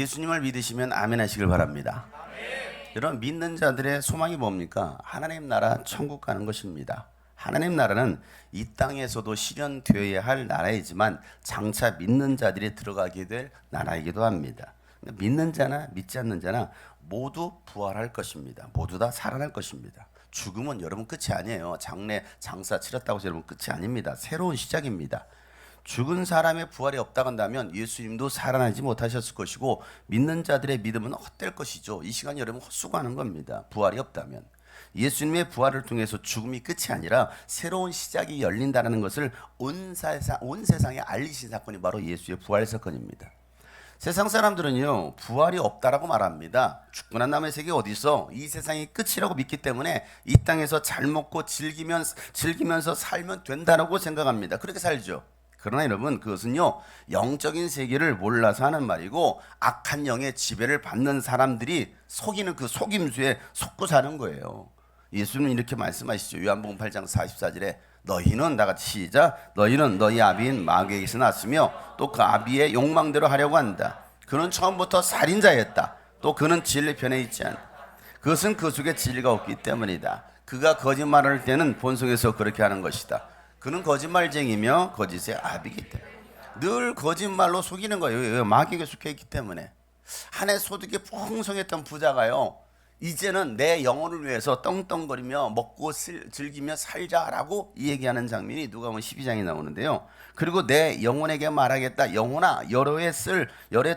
예수님을 믿으시면 아멘 하시길 바랍니다. 여러분, 믿는 자들의 소망이 뭡니까? 하나님 나라 천국 가는 것입니다. 하나님 나라는 이 땅에서도 실현되어야 할 나라이지만 장차 믿는 자들이 들어가게 될 나라이기도 합니다. 믿는 자나 믿지 않는 자나 모두 부활할 것입니다. 모두 다 살아날 것입니다. 죽음은 여러분 끝이 아니에요. 장래 장사 치렀다고 해서 여러분 끝이 아닙니다. 새로운 시작입니다. 죽은 사람의 부활이 없다고 한다면 예수님도 살아나지 못하셨을 것이고 믿는 자들의 믿음은 헛될 것이죠. 이 시간 여러분 헛수고하는 겁니다. 부활이 없다면. 예수님의 부활을 통해서 죽음이 끝이 아니라 새로운 시작이 열린다는 것을 온 세상에 알리신 사건이 바로 예수의 부활 사건입니다. 세상 사람들은요, 부활이 없다라고 말합니다. 죽고 난 다음의 세계 어디 있어? 이 세상이 끝이라고 믿기 때문에 이 땅에서 잘 먹고 즐기면서 살면 된다라고 생각합니다. 그렇게 살죠. 그러나 여러분, 그것은요, 영적인 세계를 몰라서 하는 말이고 악한 영의 지배를 받는 사람들이 속이는 그 속임수에 속고 사는 거예요. 예수님은 이렇게 말씀하시죠. 요한복음 8장 44절에 너희는, 나같이 시작, 너희는 너희 아비인 마귀에게서 났으며 또 그 아비의 욕망대로 하려고 한다. 그는 처음부터 살인자였다. 또 그는 진리 편에 있지 않다. 그것은 그 속에 진리가 없기 때문이다. 그가 거짓말할 때는 본성에서 그렇게 하는 것이다. 그는 거짓말쟁이며 거짓의 아비이기 때문에 늘 거짓말로 속이는 거예요. 마귀에게 속해 있기 때문에. 한 해 소득이 풍성했던 부자가요, 이제는 내 영혼을 위해서 떵떵거리며 먹고 즐기며 살자라고 얘기하는 장면이 누가복음 12장에 나오는데요. 그리고 내 영혼에게 말하겠다. 영혼아, 여러 해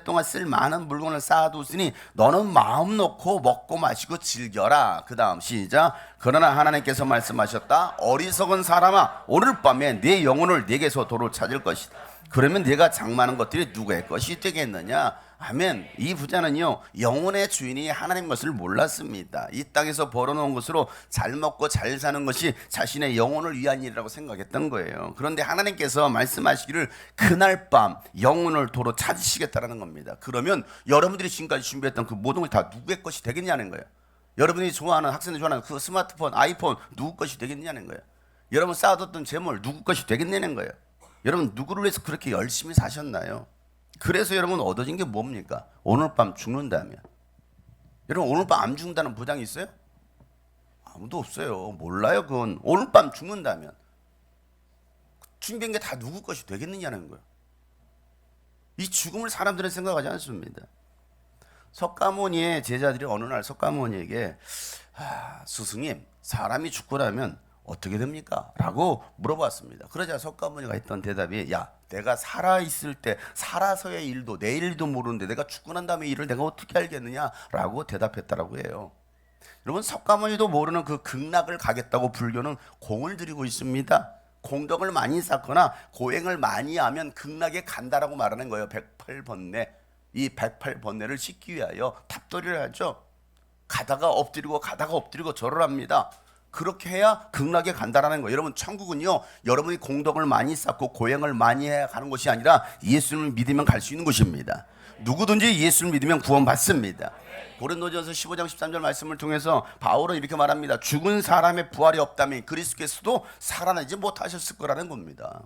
동안 쓸 많은 물건을 쌓아두으니 너는 마음 놓고 먹고 마시고 즐겨라. 그 다음 시작. 그러나 하나님께서 말씀하셨다. 어리석은 사람아, 오늘 밤에 내 영혼을 내게서 도로 찾을 것이다. 그러면 네가 장만한 것들이 누구의 것이 되겠느냐? 아멘. 이 부자는요, 영혼의 주인이 하나님 것을 몰랐습니다. 이 땅에서 벌어놓은 것으로 잘 먹고 잘 사는 것이 자신의 영혼을 위한 일이라고 생각했던 거예요. 그런데 하나님께서 말씀하시기를 그날 밤 영혼을 도로 찾으시겠다라는 겁니다. 그러면 여러분들이 지금까지 준비했던 그 모든 걸 다 누구의 것이 되겠냐는 거예요. 여러분이 좋아하는, 학생들이 좋아하는 그 스마트폰, 아이폰 누구 것이 되겠냐는 거예요. 여러분 쌓아뒀던 재물 누구 것이 되겠냐는 거예요. 여러분 누구를 위해서 그렇게 열심히 사셨나요? 그래서 여러분 얻어진 게 뭡니까? 오늘 밤 죽는다면. 여러분 오늘 밤 안 죽는다는 보장이 있어요? 아무도 없어요. 몰라요. 그건 오늘 밤 죽는다면 준비한 게 다 누구 것이 되겠느냐는 거예요. 이 죽음을 사람들은 생각하지 않습니다. 석가모니의 제자들이 어느 날 석가모니에게 스승님, 사람이 죽고 나면 어떻게 됩니까? 라고 물어봤습니다. 그러자 석가모니가 했던 대답이, 야, 내가 살아있을 때 살아서의 일도 내 일도 모르는데 내가 죽고 난 다음에 일을 내가 어떻게 알겠느냐? 라고 대답했다라고 해요. 여러분, 석가모니도 모르는 그 극락을 가겠다고 불교는 공을 들이고 있습니다. 공덕을 많이 쌓거나 고행을 많이 하면 극락에 간다라고 말하는 거예요. 108번뇌. 이 108번뇌를 씻기 위하여 탑돌이를 하죠. 가다가 엎드리고 절을 합니다. 그렇게 해야 극락에 간다라는 거예요. 여러분, 천국은요, 여러분이 공덕을 많이 쌓고 고행을 많이 해야 가는 것이 아니라 예수님을 믿으면 갈 수 있는 곳입니다. 누구든지 예수를 믿으면 구원받습니다. 고린도전서 15장 13절 말씀을 통해서 바울은 이렇게 말합니다. 죽은 사람의 부활이 없다면 그리스도께서도 살아나지 못하셨을 거라는 겁니다.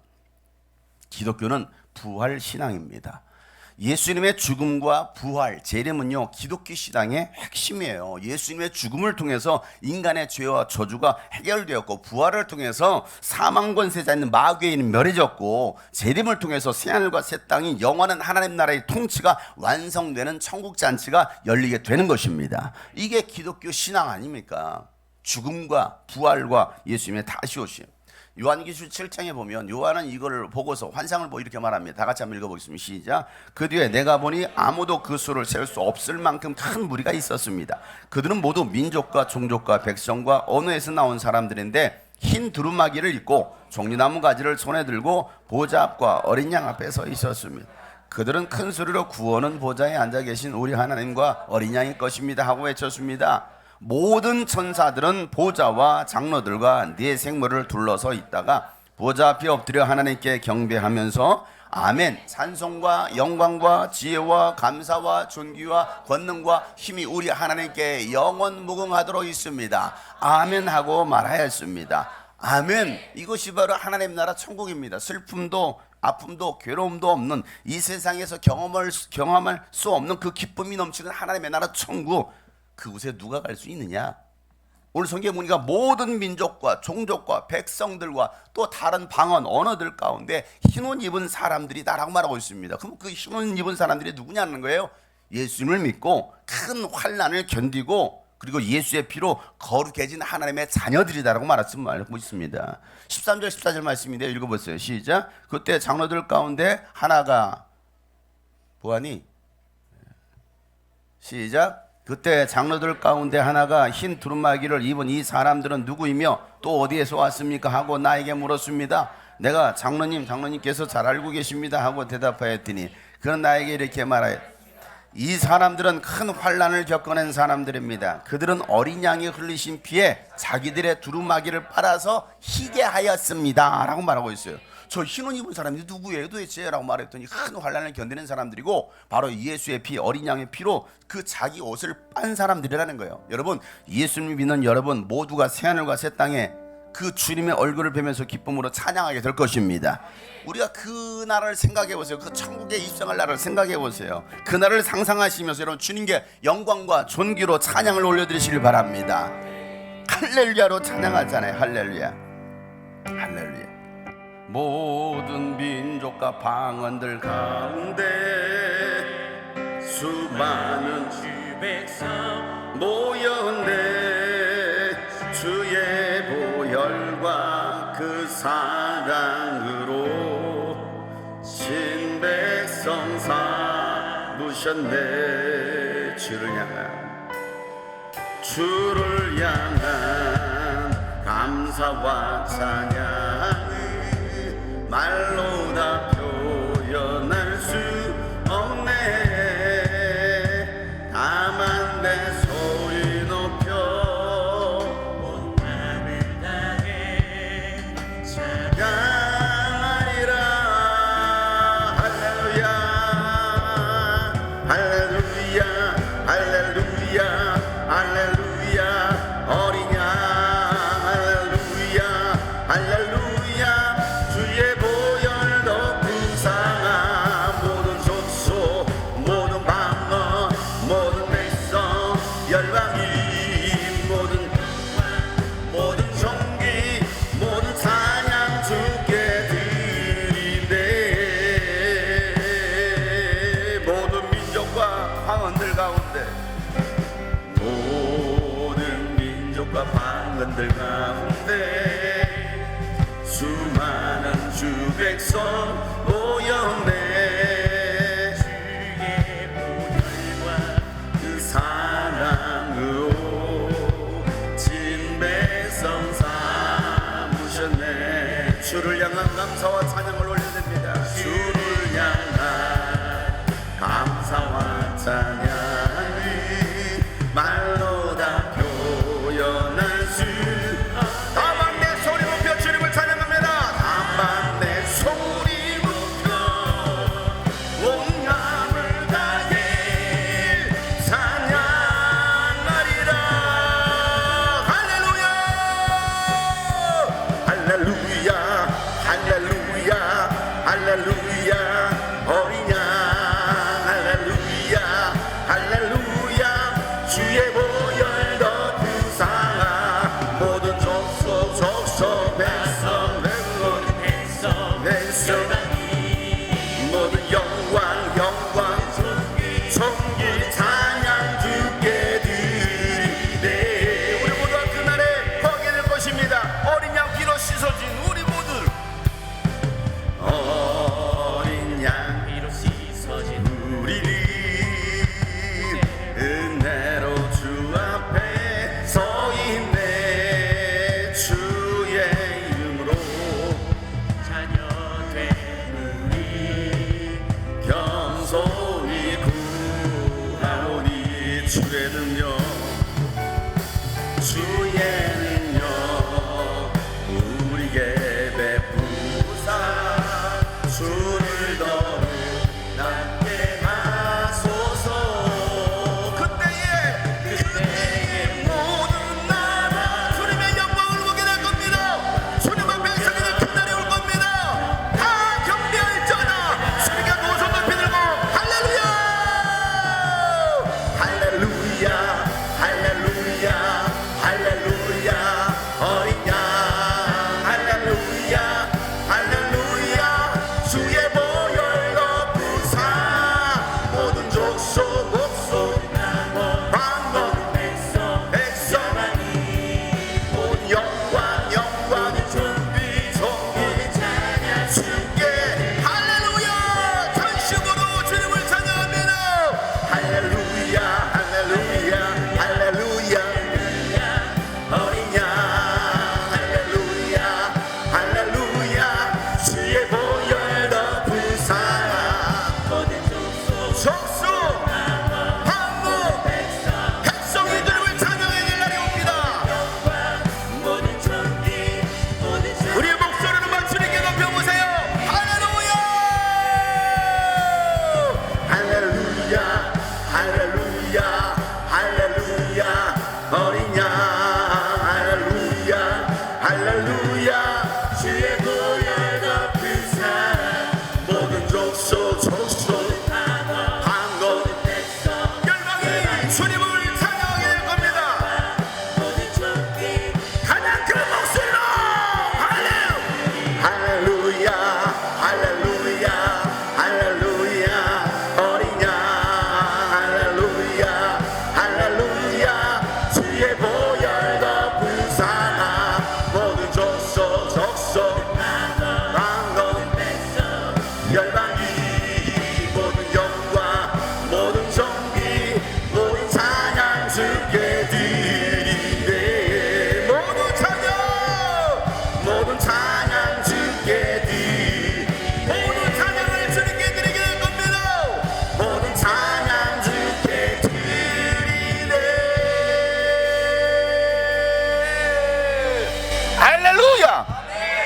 기독교는 부활 신앙입니다. 예수님의 죽음과 부활, 재림은요, 기독교 신앙의 핵심이에요. 예수님의 죽음을 통해서 인간의 죄와 저주가 해결되었고, 부활을 통해서 사망 권세자 있는 마귀에는 멸해졌고, 재림을 통해서 새하늘과 새 땅이 영원한 하나님 나라의 통치가 완성되는 천국 잔치가 열리게 되는 것입니다. 이게 기독교 신앙 아닙니까? 죽음과 부활과 예수님의 다시 오심. 요한계시록 7장에 보면 요한은 이걸 보고서 환상을 보고 이렇게 말합니다. 다 같이 한번 읽어보겠습니다. 시작. 그 뒤에 내가 보니 아무도 그 수를 셀 수 없을 만큼 큰 무리가 있었습니다. 그들은 모두 민족과 종족과 백성과 언어에서 나온 사람들인데 흰 두루마기를 입고 종려나무 가지를 손에 들고 보좌 앞과 어린 양 앞에 서 있었습니다. 그들은 큰 소리로 구원은 보좌에 앉아 계신 우리 하나님과 어린 양일 것입니다 하고 외쳤습니다. 모든 천사들은 보좌와 장로들과 네 생물을 둘러서 있다가 보좌 앞에 엎드려 하나님께 경배하면서 아멘, 찬송과 영광과 지혜와 감사와 존귀와 권능과 힘이 우리 하나님께 영원 무궁하도록 있습니다. 아멘 하고 말하였습니다. 아멘. 이것이 바로 하나님 나라 천국입니다. 슬픔도 아픔도 괴로움도 없는 이 세상에서 경험할 수 없는 그 기쁨이 넘치는 하나님의 나라 천국, 그곳에 누가 갈 수 있느냐? 오늘 성경에 보니까 모든 민족과 종족과 백성들과 또 다른 방언 언어들 가운데 흰옷 입은 사람들이 나라고 말하고 있습니다. 그럼 그 흰옷 입은 사람들이 누구냐는 거예요? 예수님을 믿고 큰 환난을 견디고 그리고 예수의 피로 거룩해진 하나님의 자녀들이다라고 말하고 있습니다. 13절 14절 말씀인데 읽어보세요. 시작. 그때 장로들 가운데 하나가 보아니, 시작. 그때 장로들 가운데 하나가 흰 두루마기를 입은 이 사람들은 누구이며 또 어디에서 왔습니까? 하고 나에게 물었습니다. 내가 장로님께서 잘 알고 계십니다 하고 대답하였더니 그는 나에게 이렇게 말하였다. 이 사람들은 큰 환난을 겪어낸 사람들입니다. 그들은 어린 양이 흘리신 피에 자기들의 두루마기를 빨아서 희게 하였습니다 라고 말하고 있어요. 저 흰옷 입은 사람이 누구예요 도대체? 라고 말했더니 큰 환난을 견디는 사람들이고 바로 예수의 피, 어린 양의 피로 그 자기 옷을 빤 사람들이라는 거예요. 여러분, 예수님을 믿는 여러분 모두가 새하늘과 새 땅에 그 주님의 얼굴을 뵈면서 기쁨으로 찬양하게 될 것입니다. 우리가 그 나라를 생각해 보세요. 그 천국에 입성할 나라를 생각해 보세요. 그 나라를 상상하시면서 여러분 주님께 영광과 존귀로 찬양을 올려드리시길 바랍니다. 할렐루야로 찬양하잖아요. 할렐루야, 할렐루야. 모든 민족과 방언들 가운데 수많은 주 백성 모였네. 주의 보혈과 그 사랑으로 신백성 삼으셨네. 주를 향한 감사와 찬양을 말로 다 표현할 수 없네. 다만 내 소리 높여 온 마음을 다해 찬양하리라. 할렐루야, 할렐루야, 할렐루야, 할렐루야. 어린 양 할렐루야, 할렐루야. 주의 보혈 높은 상하 모든 족속 모든 방언 모든 백성 열방이 모든 종기 모든 찬양 주께 드리네. 모든 민족과 방언들 가운데 방언들 가운데 수많은 주 백성 모였네. 주의 보혈과 그 사랑으로 진 백성 삼으셨네. 주를 향한 감사와 찬양을 올려드립니다. 주를 향한 감사와 찬양을 말로 다 표현할 수. 다만 내 소리 높여 주님을 찬양합니다. 다만 내 소리 높여 온 마음을 다해 찬양하리라. 할렐루야, 할렐루야, 할렐루야, 할렐루야. 어린 양 할렐루야, 할렐루야. 주의 보혈 높은 상하 모든 족속 백성 모든 영광 존귀 찬양 주께 드리네. 우리 모두가 그날에 거하게 될 것입니다. 어린 양 피로 씻어진 우리 모두, 어린 양 피로 씻어진 우리를 은혜로 주 앞에 서 있네. 주의 이름으로 자녀 되게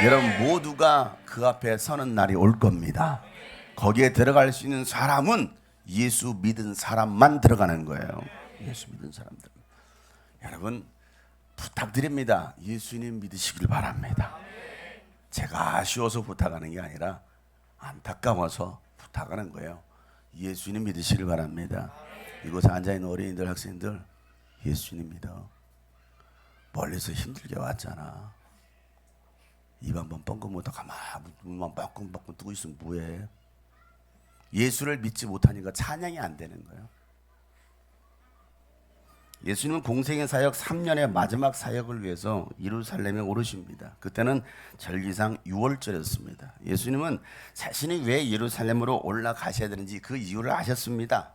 여러분 모두가 그 앞에 서는 날이 올 겁니다. 거기에 들어갈 수 있는 사람은 예수 믿은 사람만 들어가는 거예요. 예수 믿은 사람들. 여러분 부탁드립니다. 예수님 믿으시길 바랍니다. 제가 아쉬워서 부탁하는 게 아니라 안타까워서 부탁하는 거예요. 예수님 믿으시길 바랍니다. 이곳에 앉아있는 어린이들, 학생들 예수님 믿어. 멀리서 힘들게 왔잖아. 입 한번 뻥긋 못하고 가만히 눈만 뻥긋뻥긋 뜨고 있으면 뭐해. 예수를 믿지 못하니까 찬양이 안 되는 거예요. 예수님은 공생의 사역 3년의 마지막 사역을 위해서 예루살렘에 오르십니다. 그때는 절기상 6월절이었습니다. 예수님은 자신이 왜 예루살렘으로 올라가셔야 되는지 그 이유를 아셨습니다.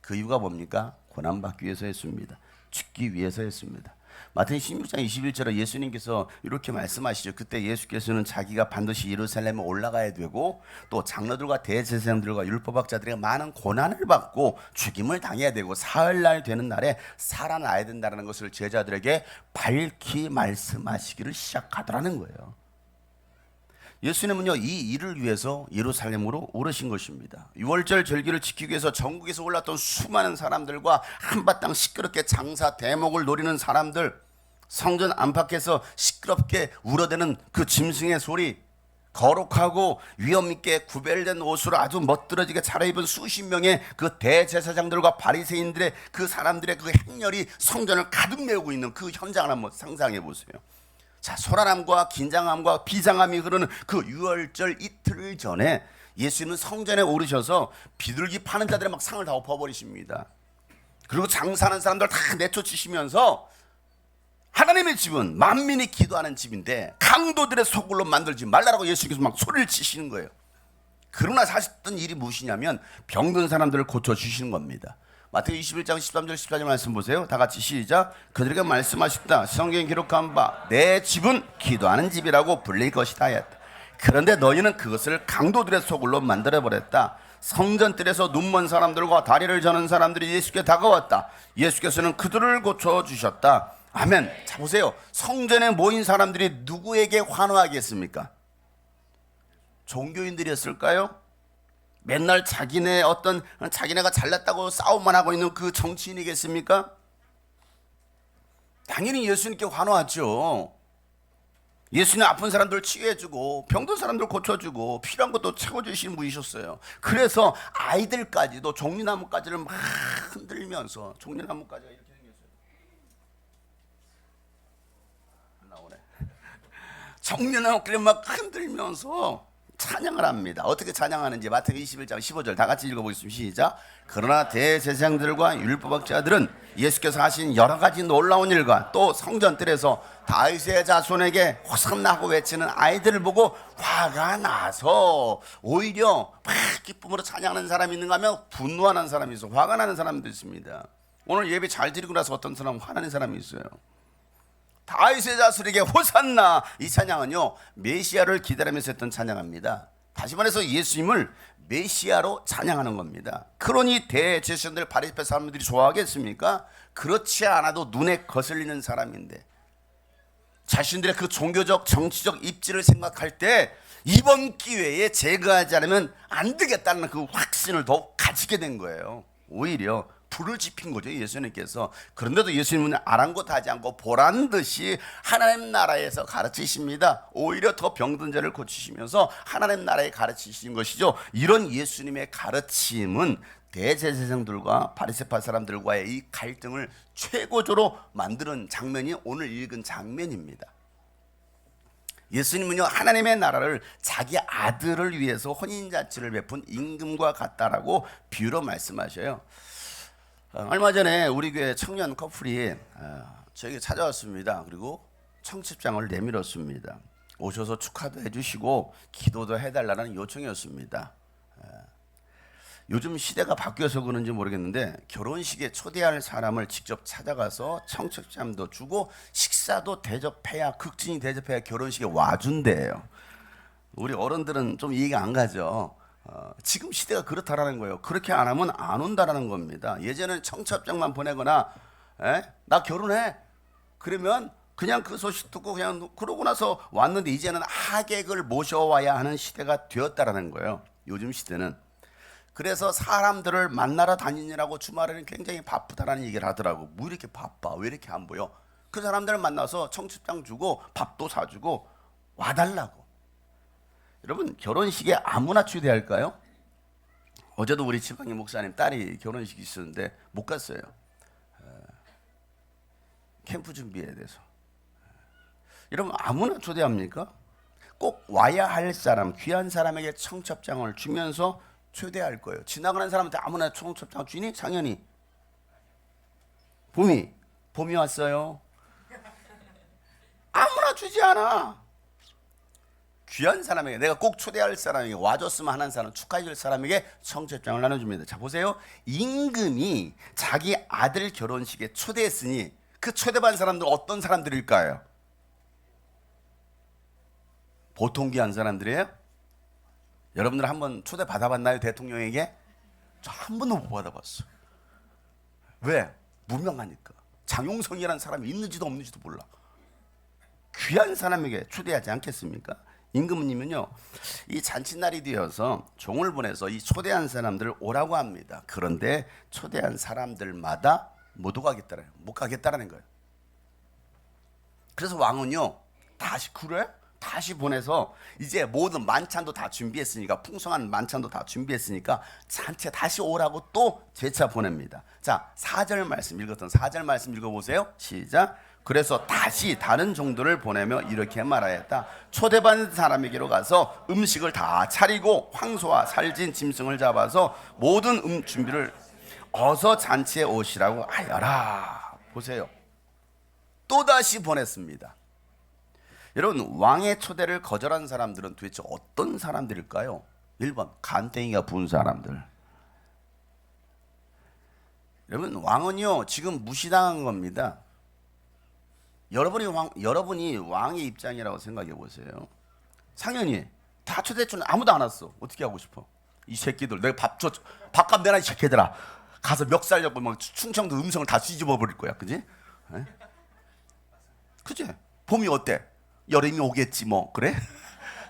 그 이유가 뭡니까? 고난받기 위해서였습니다. 죽기 위해서였습니다. 마태복음 16장 21절에 예수님께서 이렇게 말씀하시죠. 그때 예수께서는 자기가 반드시 예루살렘에 올라가야 되고 또 장로들과 대제사장들과 율법학자들에게 많은 고난을 받고 죽임을 당해야 되고 사흘날 되는 날에 살아나야 된다는 것을 제자들에게 밝히 말씀하시기를 시작하더라는 거예요. 예수님은요 이 일을 위해서 예루살렘으로 오르신 것입니다. 6월절 절기를 지키기 위해서 전국에서 올랐던 수많은 사람들과 한바탕 시끄럽게 장사 대목을 노리는 사람들, 성전 안팎에서 시끄럽게 울어대는 그 짐승의 소리, 거룩하고 위엄 있게 구별된 옷으로 아주 멋들어지게 차려입은 수십 명의 그 대제사장들과 바리새인들의 그 사람들의 그 행렬이 성전을 가득 메우고 있는 그 현장을 한번 상상해 보세요. 자, 소란함과 긴장함과 비장함이 흐르는 그 6월절 이틀 전에 예수님은 성전에 오르셔서 비둘기 파는 자들의 막 상을 다 엎어버리십니다. 그리고 장사하는 사람들 다 내쫓으시면서 하나님의 집은 만민이 기도하는 집인데 강도들의 소굴로 만들지 말라라고 예수님께서 막 소리를 치시는 거예요. 그러나 하셨던 일이 무엇이냐면 병든 사람들을 고쳐주시는 겁니다. 마태복음 21장 13절 14절 말씀 보세요. 다 같이 시작. 그들에게 말씀하셨다. 성경에 기록한 바 내 집은 기도하는 집이라고 불릴 것이다 하였다. 그런데 너희는 그것을 강도들의 소굴로 만들어버렸다. 성전뜰에서 눈먼 사람들과 다리를 저는 사람들이 예수께 다가왔다. 예수께서는 그들을 고쳐주셨다. 아멘. 자 보세요. 성전에 모인 사람들이 누구에게 환호하겠습니까? 종교인들이었을까요? 맨날 자기네가 잘났다고 싸움만 하고 있는 그 정치인이겠습니까? 당연히 예수님께 환호하죠. 예수님 아픈 사람들 치유해주고 병든 사람들 고쳐주고 필요한 것도 채워주시는 분이셨어요. 그래서 아이들까지도 종려나무가지를 막 흔들면서, 종려나무가지가 이렇게 생겼어요. 안 나오네. 종려나무가지를 막 흔들면서 찬양을 합니다. 어떻게 찬양하는지 마태복음 21장 15절 다 같이 읽어보겠습니다. 시작. 그러나 대제사장들과 율법학자들은 예수께서 하신 여러 가지 놀라운 일과 또 성전뜰에서 다윗의 자손에게 호산나 하고 외치는 아이들을 보고 화가 나서 오히려 막 기쁨으로 찬양하는 사람이 있는가 하면 분노하는 사람이 있어. 화가 나는 사람도 있습니다. 오늘 예배 잘 드리고 나서 어떤 사람 화나는 사람이 있어요. 다윗의 자손에게 호산나, 이 찬양은요 메시아를 기다리면서 했던 찬양입니다. 다시 말해서 예수님을 메시아로 찬양하는 겁니다. 그러니 대제사장들 바리새 사람들이 좋아하겠습니까? 그렇지 않아도 눈에 거슬리는 사람인데 자신들의 그 종교적 정치적 입지를 생각할 때 이번 기회에 제거하지 않으면 안 되겠다는 그 확신을 더욱 가지게 된 거예요. 오히려 불을 지핀 거죠, 예수님께서. 그런데도 예수님은 아랑곳하지 않고 보란 듯이 하나님 나라에서 가르치십니다. 오히려 더 병든 자를 고치시면서 하나님 나라에 가르치신 것이죠. 이런 예수님의 가르침은 대제사장들과 바리새파 사람들과의 이 갈등을 최고조로 만드는 장면이 오늘 읽은 장면입니다. 예수님은요 하나님의 나라를 자기 아들을 위해서 혼인잔치를 베푼 임금과 같다라고 비유로 말씀하셔요. 얼마 전에 우리 교회 청년 커플이 저에게 찾아왔습니다. 그리고 청첩장을 내밀었습니다. 오셔서 축하도 해주시고 기도도 해달라는 요청이었습니다. 요즘 시대가 바뀌어서 그런지 모르겠는데 결혼식에 초대할 사람을 직접 찾아가서 청첩장도 주고 식사도 대접해야, 극진히 대접해야 결혼식에 와준대요. 우리 어른들은 좀 이해가 안 가죠. 지금 시대가 그렇다라는 거예요. 그렇게 안 하면 안 온다라는 겁니다. 예전에는 청첩장만 보내거나 나 결혼해 그러면 그냥 그 소식 듣고 그냥 그러고 나서 왔는데 이제는 하객을 모셔와야 하는 시대가 되었다라는 거예요. 요즘 시대는. 그래서 사람들을 만나러 다니느라고 주말에는 굉장히 바쁘다라는 얘기를 하더라고. 뭐 이렇게 바빠? 왜 이렇게 안 보여? 그 사람들을 만나서 청첩장 주고 밥도 사주고 와달라고. 여러분, 결혼식에 아무나 초대할까요? 어제도 우리 지방의 목사님 딸이 결혼식이 있었는데 못 갔어요. 캠프 준비해야 돼서. 여러분, 아무나 초대합니까? 꼭 와야 할 사람, 귀한 사람에게 청첩장을 주면서 초대할 거예요. 지나가는 사람한테 아무나 청첩장 주니? 상현이, 봄이 왔어요. 아무나 주지 않아. 귀한 사람에게, 내가 꼭 초대할 사람에게, 와줬으면 하는 사람, 축하해줄 사람에게 청첩장을 나눠줍니다. 자, 보세요. 임금이 자기 아들 결혼식에 초대했으니 그 초대받은 사람들 어떤 사람들일까요? 보통 귀한 사람들이에요? 여러분들 한번 초대 받아봤나요? 대통령에게? 저 한 번도 못 받아봤어. 왜? 무명하니까. 장용성이라는 사람이 있는지도 없는지도 몰라. 귀한 사람에게 초대하지 않겠습니까? 임금님은요, 이 잔칫날이 되어서 종을 보내서 이 초대한 사람들을 오라고 합니다. 그런데 초대한 사람들마다 못 가겠다라는 거예요. 그래서 왕은요, 다시 보내서 이제 모든 만찬도 다 준비했으니까, 풍성한 만찬도 다 준비했으니까 잔치에 다시 오라고 또 재차 보냅니다. 자, 4절 말씀 읽었던 4절 말씀 읽어보세요. 시작. 그래서 다시 다른 종들을 보내며 이렇게 말하였다. 초대받은 사람에게로 가서 음식을 다 차리고 황소와 살진 짐승을 잡아서 모든 준비를 어서 잔치에 오시라고 하여라. 보세요. 또다시 보냈습니다. 여러분, 왕의 초대를 거절한 사람들은 도대체 어떤 사람들일까요? 1번, 간땡이가 부은 사람들. 여러분, 왕은요 지금 무시당한 겁니다. 여러분이 왕의 입장이라고 생각해 보세요. 상현이 다 초대했지만 아무도 안 왔어. 어떻게 하고 싶어? 이 새끼들, 내가 밥값 내라 이 새끼들아. 가서 멱살 잡고 막 충청도 음성을 다 뒤집어 버릴 거야, 그지? 그지? 봄이 어때? 여름이 오겠지 뭐. 그래?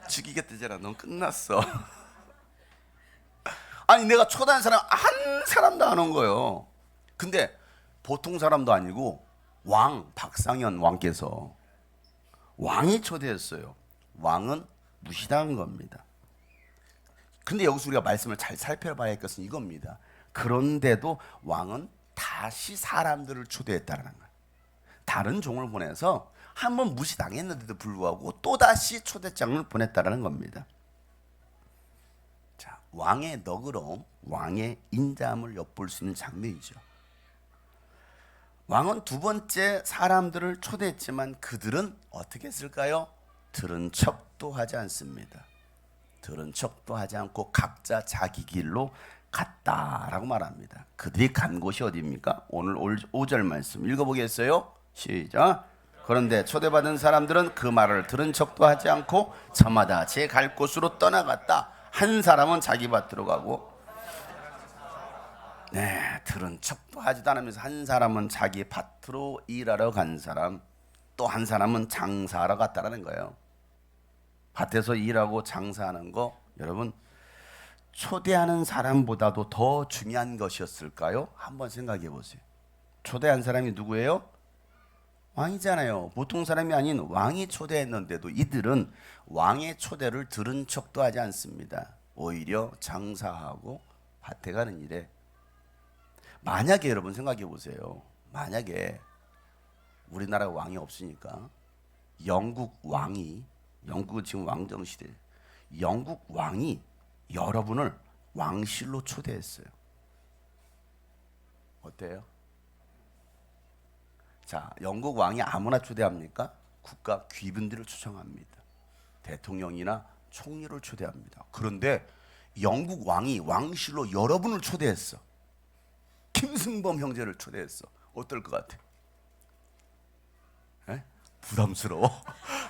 죽이겠다잖아. 넌 끝났어. 아니, 내가 초대한 사람 한 사람도 안 온 거예요. 근데 보통 사람도 아니고 박상현 왕께서 왕이 초대했어요. 왕은 무시당한 겁니다. 근데 여기서 우리가 말씀을 잘 살펴봐야 할 것은 이겁니다. 그런데도 왕은 다시 사람들을 초대했다는 거예요. 다른 종을 보내서 한번 무시당했는데도 불구하고 또다시 초대장을 보냈다는 겁니다. 자, 왕의 너그러움, 왕의 인자함을 엿볼 수 있는 장면이죠. 왕은 두 번째 사람들을 초대했지만 그들은 어떻게 했을까요? 들은 척도 하지 않습니다. 들은 척도 하지 않고 각자 자기 길로 갔다라고 말합니다. 그들이 간 곳이 어디입니까? 오늘 5절 말씀 읽어보겠어요? 시작. 그런데 초대받은 사람들은 그 말을 들은 척도 하지 않고 저마다 제 갈 곳으로 떠나갔다. 한 사람은 자기 밭으로 가고, 들은 척도 하지도 않으면서 한 사람은 자기 밭으로 일하러 간 사람, 또 한 사람은 장사하러 갔다라는 거예요. 밭에서 일하고 장사하는 거, 여러분, 초대하는 사람보다도 더 중요한 것이었을까요? 한번 생각해 보세요. 초대한 사람이 누구예요? 왕이잖아요. 보통 사람이 아닌 왕이 초대했는데도 이들은 왕의 초대를 들은 척도 하지 않습니다. 오히려 장사하고 밭에 가는 일에. 만약에 여러분 생각해 보세요. 만약에 우리나라 왕이 없으니까 영국은 지금 왕정 시대, 영국 왕이 여러분을 왕실로 초대했어요. 어때요? 자, 영국 왕이 아무나 초대합니까? 국가 귀빈들을 초청합니다. 대통령이나 총리를 초대합니다. 그런데 영국 왕이 왕실로 여러분을 초대했어. 김승범 형제를 초대했어. 어떨 것 같아? 부담스러워.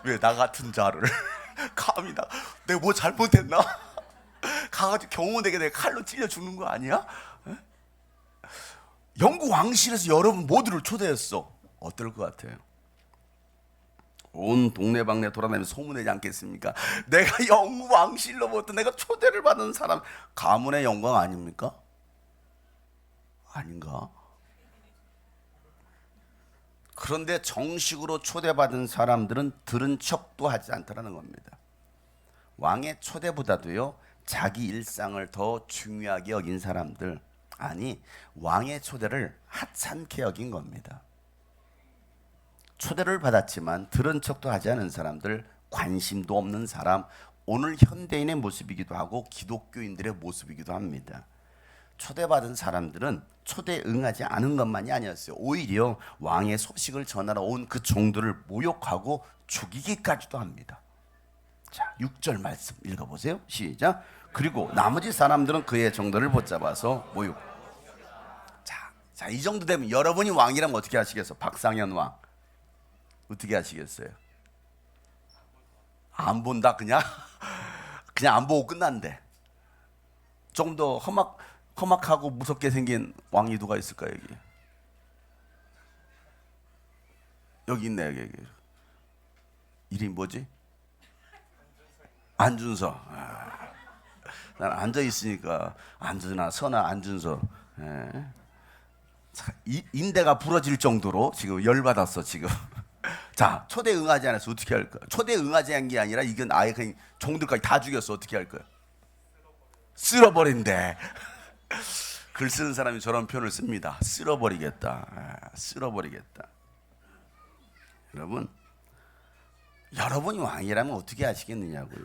왜 나 같은 자를 감히 내가 뭐 잘못했나? 가가지고 경호되게 내가 칼로 찔려 죽는 거 아니야? 영국 왕실에서 여러분 모두를 초대했어. 어떨 것 같아요? 온 동네방네 돌아다니면서 소문내지 않겠습니까? 내가 영왕실로부터 내가 초대를 받은 사람. 가문의 영광 아닙니까? 아닌가? 그런데 정식으로 초대받은 사람들은 들은 척도 하지 않더라는 겁니다. 왕의 초대보다도요, 자기 일상을 더 중요하게 여긴 사람들, 아니 왕의 초대를 하찮게 여긴 겁니다. 초대를 받았지만 들은 척도 하지 않은 사람들, 관심도 없는 사람, 오늘 현대인의 모습이기도 하고 기독교인들의 모습이기도 합니다. 초대받은 사람들은 초대에 응하지 않은 것만이 아니었어요. 오히려 왕의 소식을 전하러 온 그 종들을 모욕하고 죽이기까지도 합니다. 자, 6절 말씀 읽어보세요. 시작. 그리고 나머지 사람들은 그의 종들을 붙잡아서 모욕. 자, 이 정도 되면 여러분이 왕이라면 어떻게 하시겠어요? 박상현 왕 어떻게 하시겠어요? 안 본다 그냥? 그냥 안 보고 끝난대. 조금 더 험악하고 무섭게 생긴 왕이 누가 있을까요? 여기 있네. 여기. 이름이 뭐지? 안준서. 난 앉아 있으니까 안준아, 선아, 안준서. 인대가 부러질 정도로 지금 열받았어 지금. 자, 초대 응하지 않아서 어떻게 할 거야? 초대 응하지 않은 게 아니라 이건 아예 그냥 종들까지 다 죽였어. 어떻게 할 거야? 쓸어버린대. 글 쓰는 사람이 저런 표현을 씁니다. 쓸어버리겠다. 쓸어버리겠다. 여러분이 왕이라면 어떻게 하시겠느냐고요.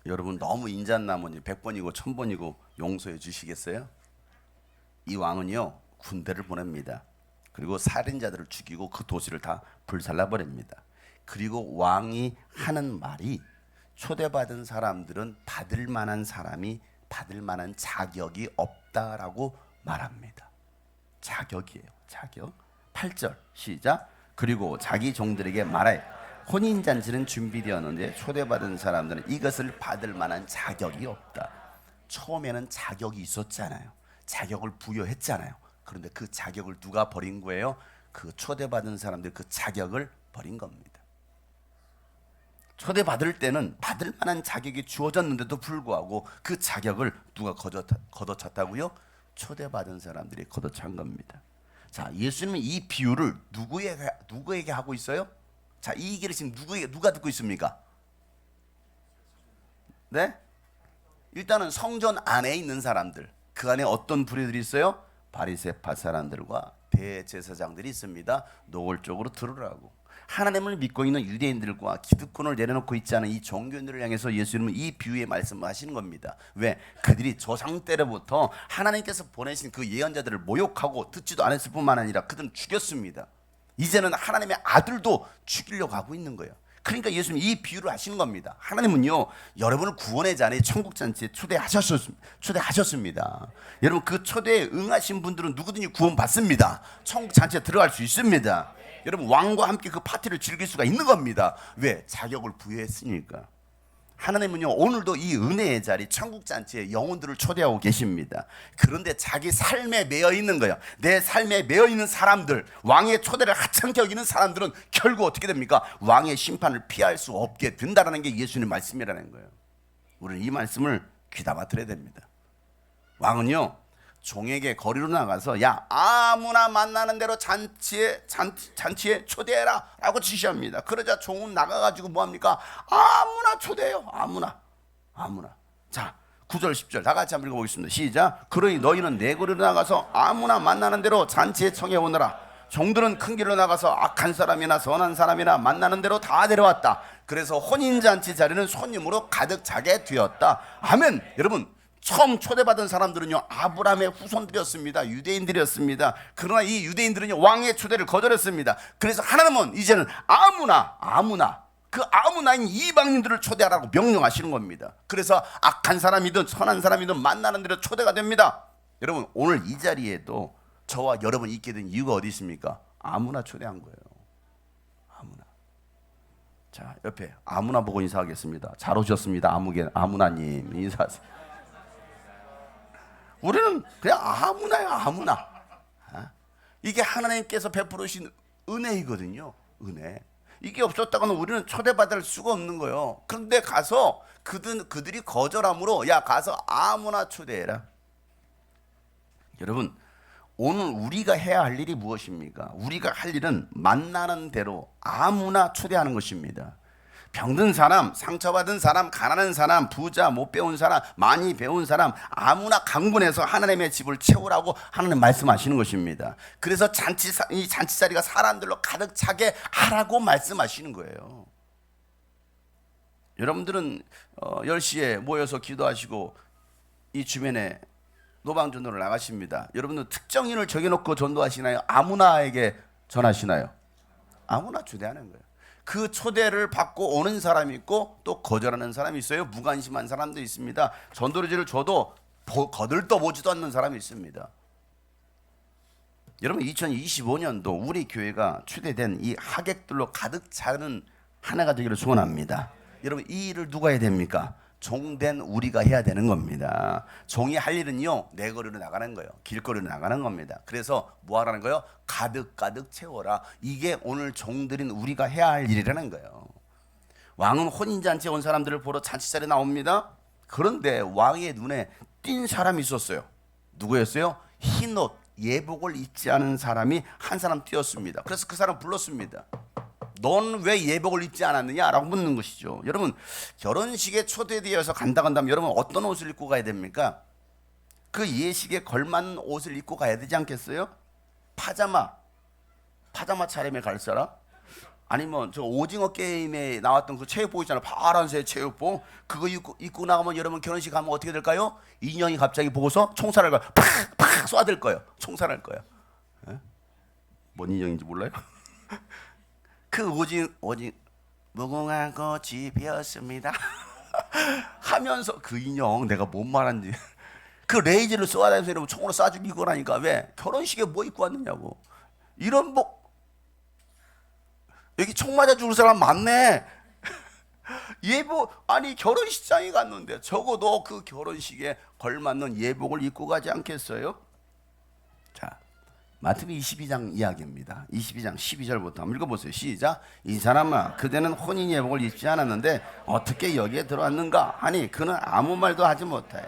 여러분 너무 인자나무니 100번이고 1000번이고 용서해 주시겠어요? 이 왕은요, 군대를 보냅니다. 그리고 살인자들을 죽이고 그 도시를 다 불살라버립니다. 그리고 왕이 하는 말이 초대받은 사람들은 받을 만한 사람이 받을 만한 자격이 없다라고 말합니다. 자격이에요. 자격. 8절 시작. 그리고 자기 종들에게 말하여 혼인잔치는 준비되었는데 초대받은 사람들은 이것을 받을 만한 자격이 없다. 처음에는 자격이 있었잖아요. 자격을 부여했잖아요. 그런데 그 자격을 누가 버린 거예요? 그 초대받은 사람들 그 자격을 버린 겁니다. 초대받을 때는 받을 만한 자격이 주어졌는데도 불구하고 그 자격을 누가 걷어찼다고요? 초대받은 사람들이 걷어찬 겁니다. 자, 예수님은 이 비유를 누구에게 하고 있어요? 자, 이 얘기를 지금 누가 듣고 있습니까? 네? 일단은 성전 안에 있는 사람들, 그 안에 어떤 부류들이 있어요? 바리새파 사람들과 대제사장들이 있습니다. 노골적으로 들으라고. 하나님을 믿고 있는 유대인들과 기득권을 내려놓고 있지 않은 이 종교인들을 향해서 예수님은 이 비유의 말씀을 하시는 겁니다. 왜? 그들이 조상 때로부터 하나님께서 보내신 그 예언자들을 모욕하고 듣지도 않았을 뿐만 아니라 그들은 죽였습니다. 이제는 하나님의 아들도 죽이려고 하고 있는 거예요. 그러니까 예수님이 이 비유를 하시는 겁니다. 하나님은요, 여러분을 구원의 자리에 천국잔치에 초대하셨습니다. 여러분 그 초대에 응하신 분들은 누구든지 구원받습니다. 천국잔치에 들어갈 수 있습니다. 여러분 왕과 함께 그 파티를 즐길 수가 있는 겁니다. 왜? 자격을 부여했으니까. 하나님은요, 오늘도 이 은혜의 자리 천국잔치에 영혼들을 초대하고 계십니다. 그런데 자기 삶에 매여 있는 거예요. 내 삶에 매여 있는 사람들, 왕의 초대를 하찮게 여기는 사람들은 결국 어떻게 됩니까? 왕의 심판을 피할 수 없게 된다는 게 예수님의 말씀이라는 거예요. 우리는 이 말씀을 귀담아 들어야 됩니다. 왕은요, 종에게 거리로 나가서 야, 아무나 만나는 대로 잔치에 초대해라 라고 지시합니다. 그러자 종은 나가가지고 뭐합니까? 아무나 초대해요. 아무나. 자, 9절 10절 다 같이 한번 읽어보겠습니다. 시작. 그러니 너희는 내 거리로 나가서 아무나 만나는 대로 잔치에 청해 오너라. 종들은 큰 길로 나가서 악한 사람이나 선한 사람이나 만나는 대로 다 데려왔다. 그래서 혼인잔치 자리는 손님으로 가득 차게 되었다. 아멘. 여러분, 처음 초대받은 사람들은요, 아브라함의 후손들이었습니다. 유대인들이었습니다. 그러나 이 유대인들은요, 왕의 초대를 거절했습니다. 그래서 하나님은 이제는 아무나 그 아무나인 이방인들을 초대하라고 명령하시는 겁니다. 그래서 악한 사람이든 선한 사람이든 만나는 대로 초대가 됩니다. 여러분, 오늘 이 자리에도 저와 여러분이 있게 된 이유가 어디 있습니까? 아무나 초대한 거예요. 아무나. 자, 옆에 아무나 보고 인사하겠습니다. 잘 오셨습니다. 아무나님 인사하세요. 우리는 그냥 아무나야, 아무나. 이게 하나님께서 베풀으신 은혜이거든요. 은혜. 이게 없었다고는 우리는 초대받을 수가 없는 거예요. 그런데 가서 그들이 거절함으로 야 가서 아무나 초대해라. 여러분 오늘 우리가 해야 할 일이 무엇입니까? 우리가 할 일은 만나는 대로 아무나 초대하는 것입니다. 병든 사람, 상처받은 사람, 가난한 사람, 부자, 못 배운 사람, 많이 배운 사람 아무나 강군해서 하나님의 집을 채우라고 하나님 말씀하시는 것입니다. 그래서 이 잔치 자리가 사람들로 가득 차게 하라고 말씀하시는 거예요. 여러분들은 10시에 모여서 기도하시고 이 주변에 노방전도를 나가십니다. 여러분들 특정인을 정해놓고 전도하시나요? 아무나에게 전하시나요? 아무나 초대하는 거예요. 그 초대를 받고 오는 사람이 있고 또 거절하는 사람이 있어요. 무관심한 사람도 있습니다. 전도지를 줘도 거들떠보지도 않는 사람이 있습니다. 여러분 2025년도 우리 교회가 초대된 이 하객들로 가득 차는 한 해가 되기를 소원합니다. 여러분 이 일을 누가 해야 됩니까? 종된 우리가 해야 되는 겁니다. 종이 할 일은요 내거리로 나가는 거예요. 길거리로 나가는 겁니다. 그래서 뭐 하라는 거예요? 가득 채워라. 이게 오늘 종들인 우리가 해야 할 일이라는 거예요. 왕은 혼인잔치에 온 사람들을 보러 잔치자리에 나옵니다. 그런데 왕의 눈에 띈 사람이 있었어요. 누구였어요? 흰옷 예복을 입지 않은 사람이 한 사람 띄었습니다. 그래서 그 사람 불렀습니다. 넌 왜 예복을 입지 않았느냐라고 묻는 것이죠. 여러분 결혼식에 초대되어서 간다면 여러분 어떤 옷을 입고 가야 됩니까? 그 예식에 걸맞는 옷을 입고 가야 되지 않겠어요? 파자마 차림에 갈 사람? 아니면 저 오징어 게임에 나왔던 그 체육복 있잖아요. 파란색 체육복 그거 입고 나가면 여러분 결혼식 가면 어떻게 될까요? 인형이 갑자기 보고서 총살을 팍 쏴댈 거예요. 총살할 거예요. 에? 뭔 인형인지 몰라요? 그 무궁화 꽃이 피었습니다 하면서 그 인형 내가 뭔 말하는지 그 레이저를 쏘아다니면서 이러면 총으로 쏴 죽이고 그러니까 왜? 결혼식에 뭐 입고 왔느냐고. 이런 여기 총 맞아 죽을 사람 많네. 예복 아니 결혼식장에 갔는데 적어도 그 결혼식에 걸맞는 예복을 입고 가지 않겠어요? 자 마태복음 22장 이야기입니다. 22장 12절부터 한번 읽어보세요. 시작. 이 사람아 그대는 혼인 예복을 입지 않았는데 어떻게 여기에 들어왔는가 하니 그는 아무 말도 하지 못하여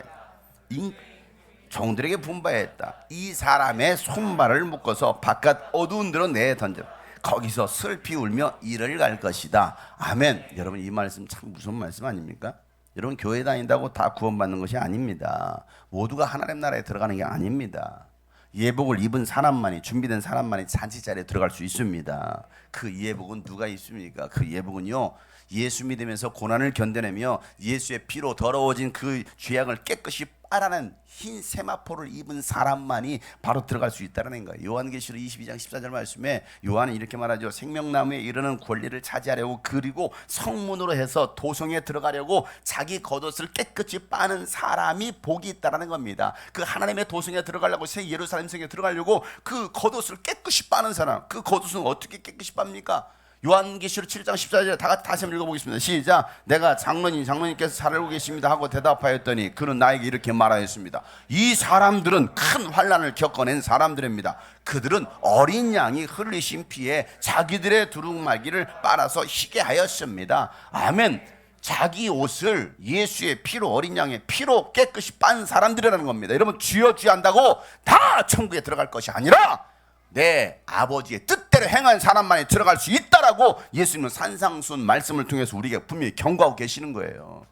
종들에게 분바했다. 이 사람의 손발을 묶어서 바깥 어두운 데로 내던져 거기서 슬피 울며 이를 갈 것이다. 아멘. 여러분 이 말씀 참 무서운 말씀 아닙니까? 여러분 교회 다닌다고 다 구원받는 것이 아닙니다. 모두가 하나님 나라에 들어가는 게 아닙니다. 예복을 입은 사람만이 준비된 사람만이 잔치자리에 들어갈 수 있습니다. 그 예복은 누가 입습니까? 그 예복은요 예수 믿으면서 고난을 견뎌내며 예수의 피로 더러워진 그 죄악을 깨끗이 빨아낸 흰 세마포를 입은 사람만이 바로 들어갈 수 있다는 거예요. 요한계시록 22장 14절 말씀에 요한은 이렇게 말하죠. 생명나무에 이르는 권리를 차지하려고 그리고 성문으로 해서 도성에 들어가려고 자기 겉옷을 깨끗이 빠는 사람이 복이 있다는 겁니다. 그 하나님의 도성에 들어가려고 새 예루살렘 성에 들어가려고 그 겉옷을 깨끗이 빠는 사람, 그 겉옷은 어떻게 깨끗이 빱니까? 요한계시록 7장 14절 다 같이 다시 한번 읽어보겠습니다. 시작. 내가 장로님께서 잘 알고 계십니다 하고 대답하였더니 그는 나에게 이렇게 말하였습니다. 이 사람들은 큰 환난을 겪어낸 사람들입니다. 그들은 어린 양이 흘리신 피에 자기들의 두루마기를 빨아서 희게 하였습니다. 아멘. 자기 옷을 예수의 피로 어린 양의 피로 깨끗이 빤 사람들이라는 겁니다. 여러분 주여 한다고 다 천국에 들어갈 것이 아니라 내 아버지의 뜻대로 행한 사람만이 들어갈 수 있다라고 예수님은 산상순 말씀을 통해서 우리에게 분명히 경고하고 계시는 거예요.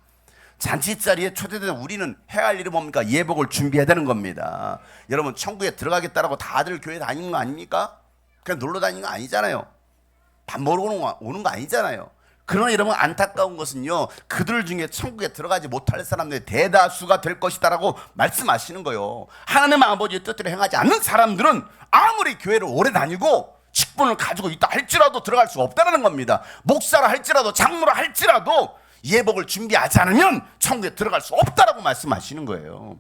잔치자리에 초대된 우리는 해야 할 일이 뭡니까? 예복을 준비해야 되는 겁니다. 여러분 천국에 들어가겠다라고 다들 교회 다니는 거 아닙니까? 그냥 놀러 다니는 거 아니잖아요. 밥 먹으러 오는 거 아니잖아요. 그러나 여러분 안타까운 것은요 그들 중에 천국에 들어가지 못할 사람들의 대다수가 될 것이다라고 말씀하시는 거예요. 하나님 아버지의 뜻대로 행하지 않는 사람들은 아무리 교회를 오래 다니고 직분을 가지고 있다 할지라도 들어갈 수 없다는 겁니다. 목사라 할지라도 장로라 할지라도 예복을 준비하지 않으면 천국에 들어갈 수 없다라고 말씀하시는 거예요.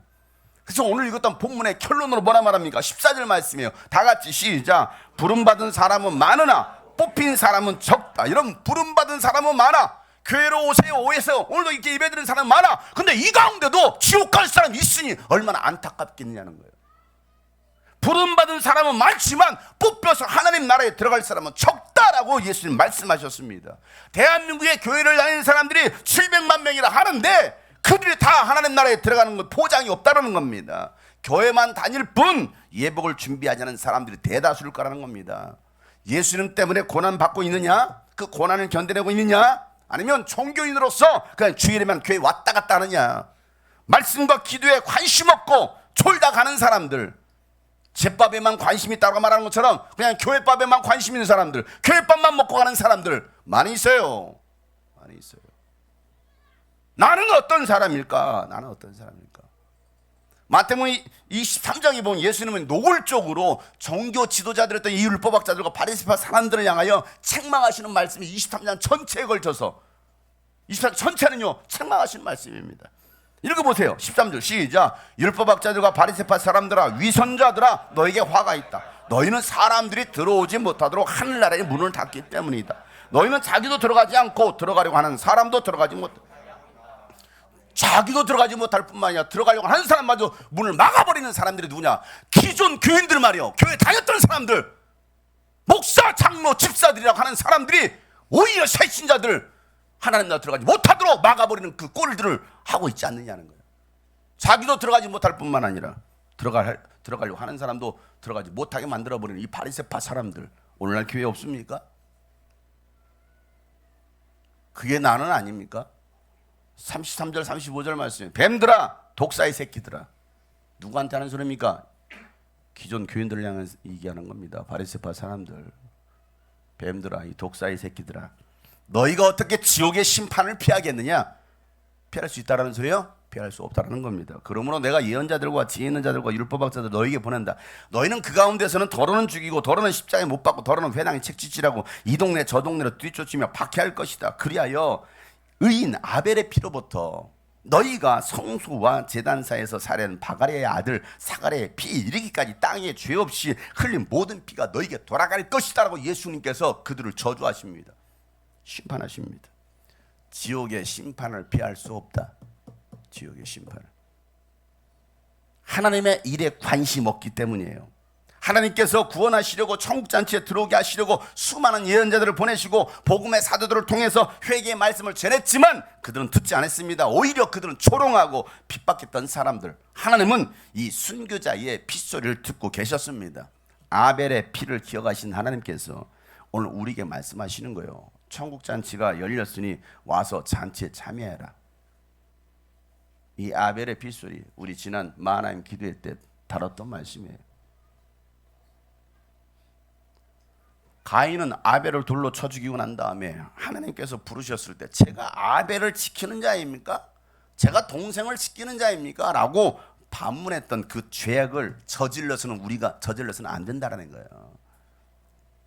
그래서 오늘 읽었던 본문의 결론으로 뭐라 말합니까? 14절 말씀이에요. 다 같이 시작. 부름받은 사람은 많으나 뽑힌 사람은 적다. 이런 부름받은 사람은 많아. 교회로 오세요. 오해서 오늘도 이렇게 예배드리는 사람 많아. 근데 이 가운데도 지옥 갈 사람이 있으니 얼마나 안타깝겠느냐는 거예요. 부름받은 사람은 많지만 뽑혀서 하나님 나라에 들어갈 사람은 적다라고 예수님 말씀하셨습니다. 대한민국의 교회를 다니는 사람들이 700만 명이라 하는데 그들이 다 하나님 나라에 들어가는 건 보장이 없다는 겁니다. 교회만 다닐 뿐 예복을 준비하지 않은 사람들이 대다수일 거라는 겁니다. 예수님 때문에 고난받고 있느냐? 그 고난을 견뎌내고 있느냐? 아니면 종교인으로서 그냥 주일에만 교회 왔다 갔다 하느냐? 말씀과 기도에 관심 없고 졸다 가는 사람들, 제밥에만 관심이 있다고 말하는 것처럼 그냥 교회밥에만 관심 있는 사람들, 교회밥만 먹고 가는 사람들 많이 있어요. 많이 있어요. 나는 어떤 사람일까? 나는 어떤 사람일까? 마태복음 23장에 보면 예수님은 노골적으로 종교 지도자들이었던 이 율법학자들과 바리새파 사람들을 향하여 책망하시는 말씀이 23장 전체에 걸쳐서 23장 전체는요 책망하시는 말씀입니다. 읽어보세요. 13절 시작. 율법학자들과 바리새파 사람들아, 위선자들아, 너에게 화가 있다. 너희는 사람들이 들어오지 못하도록 하늘나라의 문을 닫기 때문이다. 너희는 자기도 들어가지 않고 들어가려고 하는 사람도 들어가지 못해. 자기도 들어가지 못할 뿐만 아니라 들어가려고 하는 사람마저 문을 막아버리는 사람들이 누구냐? 기존 교인들 말이요. 교회 다녔던 사람들, 목사, 장로, 집사들이라고 하는 사람들이 오히려 새신자들 하나님 나라 들어가지 못하도록 막아버리는 그 꼴들을 하고 있지 않느냐는 거예요. 자기도 들어가지 못할 뿐만 아니라 들어가려고 하는 사람도 들어가지 못하게 만들어버리는 이 바리새파 사람들, 오늘날 교회에 없습니까? 그게 나는 아닙니까? 33절 35절 말씀에 뱀들아, 독사의 새끼들아. 누구한테 하는 소리입니까? 기존 교인들을 향해 얘기하는 겁니다. 바리새파 사람들, 뱀들아, 이 독사의 새끼들아, 너희가 어떻게 지옥의 심판을 피하겠느냐? 피할 수 있다라는 소리요? 피할 수 없다라는 겁니다. 그러므로 내가 예언자들과 지혜 있는 자들과 율법학자들 너희에게 보낸다. 너희는 그 가운데서는 더러는 죽이고 더러는 십자가에 못 박고 더러는 회당에 책짓질하고 이 동네 저 동네로 뒤쫓으며 박해할 것이다. 그리하여 의인 아벨의 피로부터 너희가 성소와 제단사에서 살해한 바가랴의 아들 사가랴의 피 이르기까지 땅에 죄 없이 흘린 모든 피가 너희에게 돌아갈 것이다라고 예수님께서 그들을 저주하십니다. 심판하십니다. 지옥의 심판을 피할 수 없다. 지옥의 심판을. 하나님의 일에 관심 없기 때문이에요. 하나님께서 구원하시려고 천국잔치에 들어오게 하시려고 수많은 예언자들을 보내시고 복음의 사도들을 통해서 회개의 말씀을 전했지만 그들은 듣지 않았습니다. 오히려 그들은 조롱하고 핍박했던 사람들, 하나님은 이 순교자의 핏소리를 듣고 계셨습니다. 아벨의 피를 기억하신 하나님께서 오늘 우리에게 말씀하시는 거예요. 천국잔치가 열렸으니 와서 잔치에 참여해라. 이 아벨의 핏소리, 우리 지난 마하나임 기도회 때 다뤘던 말씀이에요. 가인은 아벨을 돌로 쳐 죽이고 난 다음에 하나님께서 부르셨을 때 제가 아벨을 지키는 자입니까? 제가 동생을 지키는 자입니까? 라고 반문했던 그 죄악을 저질러서는 우리가 저질러서는 안 된다라는 거예요.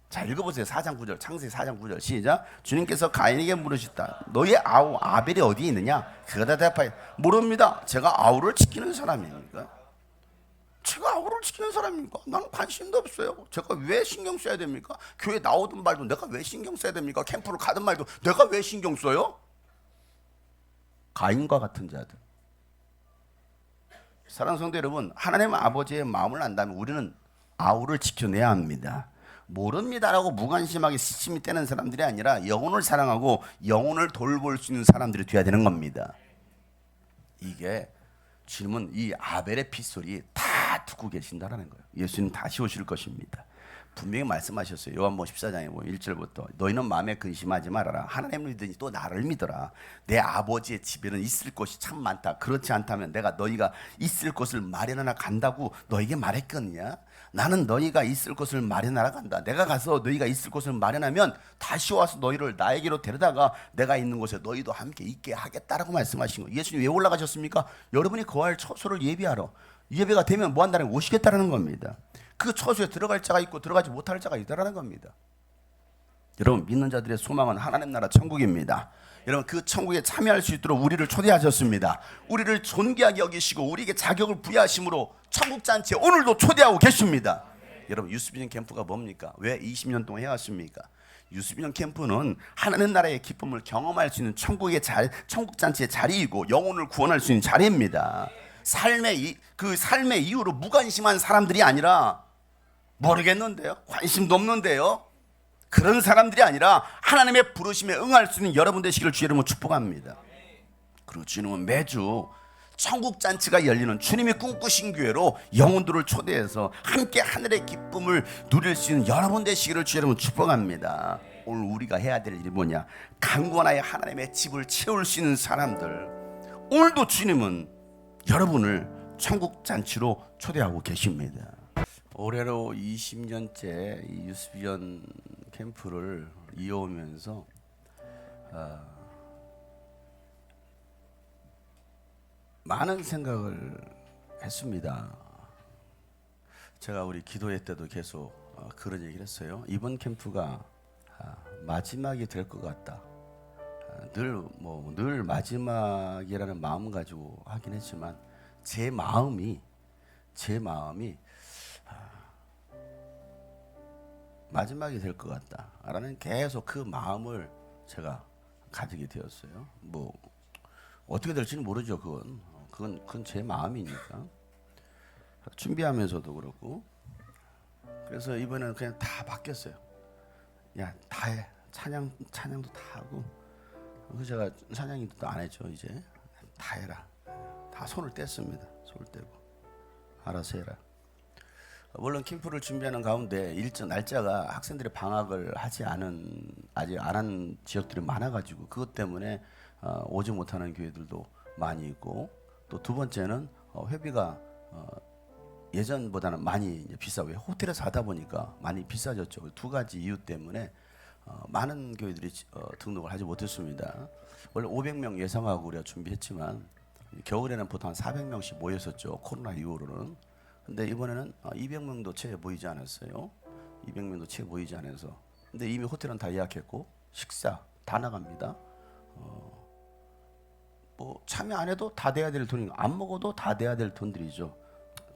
자, 읽어보세요. 4장 9절, 창세기 4장 9절 시작. 주님께서 가인에게 물으셨다. 너의 아우 아벨이 어디에 있느냐? 그가 대답하여 모릅니다. 제가 아우를 지키는 사람입니까? 제가 아우를 지키는 사람입니까? 나는 관심도 없어요. 제가 왜 신경 써야 됩니까? 교회 나오든 말도 내가 왜 신경 써야 됩니까? 캠프를 가든 말도 내가 왜 신경 써요? 가인과 같은 자들. 사랑하는 성도 여러분, 하나님 아버지의 마음을 안다면 우리는 아우를 지켜내야 합니다. 모릅니다라고 무관심하게 시침이 떼는 사람들이 아니라 영혼을 사랑하고 영혼을 돌볼 수 있는 사람들이 되어야 되는 겁니다. 이게 주님은 이 아벨의 핏소리 다 듣고 계신다라는 거예요. 예수님 다시 오실 것입니다. 분명히 말씀하셨어요. 요한복음 14장에 1절부터 너희는 마음에 근심하지 말아라. 하나님을 믿으니 또 나를 믿어라. 내 아버지의 집에는 있을 곳이 참 많다. 그렇지 않다면 내가 너희가 있을 곳을 마련하러 간다고 너희에게 말했거든요. 나는 너희가 있을 곳을 마련하러 간다. 내가 가서 너희가 있을 곳을 마련하면 다시 와서 너희를 나에게로 데려다가 내가 있는 곳에 너희도 함께 있게 하겠다라고 말씀하신 거예요. 예수님 왜 올라가셨습니까? 여러분이 거할 처소를 예비하러. 예배가 되면 뭐 한다는 오시겠다라는 겁니다. 그 처소에 들어갈 자가 있고 들어가지 못할 자가 있다라는 겁니다. 여러분, 믿는 자들의 소망은 하나님 나라 천국입니다. 여러분, 그 천국에 참여할 수 있도록 우리를 초대하셨습니다. 우리를 존귀하게 여기시고 우리에게 자격을 부여하심으로 천국잔치에 오늘도 초대하고 계십니다. 여러분, 유스비전 캠프가 뭡니까? 왜 20년 동안 해왔습니까? 유스비전 캠프는 하나님 나라의 기쁨을 경험할 수 있는 천국잔치의 자리이고 영혼을 구원할 수 있는 자리입니다. 삶의 이유로 무관심한 사람들이 아니라 모르겠는데요. 관심도 없는데요. 그런 사람들이 아니라 하나님의 부르심에 응할 수 있는 여러분 되시기를 주의 이름으로 축복합니다. 그리고 주님은 매주 천국 잔치가 열리는 주님이 꿈꾸신 교회로 영혼들을 초대해서 함께 하늘의 기쁨을 누릴 수 있는 여러분 되시기를 주의 이름으로 축복합니다. 오늘 우리가 해야 될 일이 뭐냐? 강권하여 하나님의 집을 채울 수 있는 사람들. 오늘도 주님은 여러분을 천국 잔치로 초대하고 계십니다. 올해로 20년째 이 유스비전 캠프를 이어오면서 많은 생각을 했습니다. 제가 우리 기도회 때도 계속 그런 얘기를 했어요. 이번 캠프가 마지막이 될 것 같다. 늘 마지막이라는 마음 가지고 하긴 했지만 제 마음이 마지막이 될 것 같다라는 계속 그 마음을 제가 가지게 되었어요. 뭐 어떻게 될지는 모르죠. 그건 제 마음이니까. 준비하면서도 그렇고. 그래서 이번에는 그냥 다 바뀌었어요. 야, 다 해. 찬양도 다 하고. 그래서 제가 찬양도 안 했죠. 이제 다 해라. 다 손을 뗐습니다. 손을 떼고 알아서 해라. 물론 캠프를 준비하는 가운데 일정 날짜가 학생들이 방학을 아직 안 한 지역들이 많아가지고 그것 때문에 오지 못하는 교회들도 많이 있고, 또 두 번째는 회비가 예전보다는 많이 비싸고 호텔에서 하다 보니까 많이 비싸졌죠. 두 가지 이유 때문에 많은 교회들이 등록을 하지 못했습니다. 원래 500명 예상하고 우리가 준비했지만 겨울에는 보통 한 400명씩 모였었죠. 코로나 이후로는. 근데 이번에는 200명도 채 모이지 않았어요. 200명도 채 모이지 않아서. 근데 이미 호텔은 다 예약했고 식사 다 나갑니다. 뭐 참여 안 해도 다 돼야 될 돈이, 안 먹어도 다 돼야 될 돈들이죠.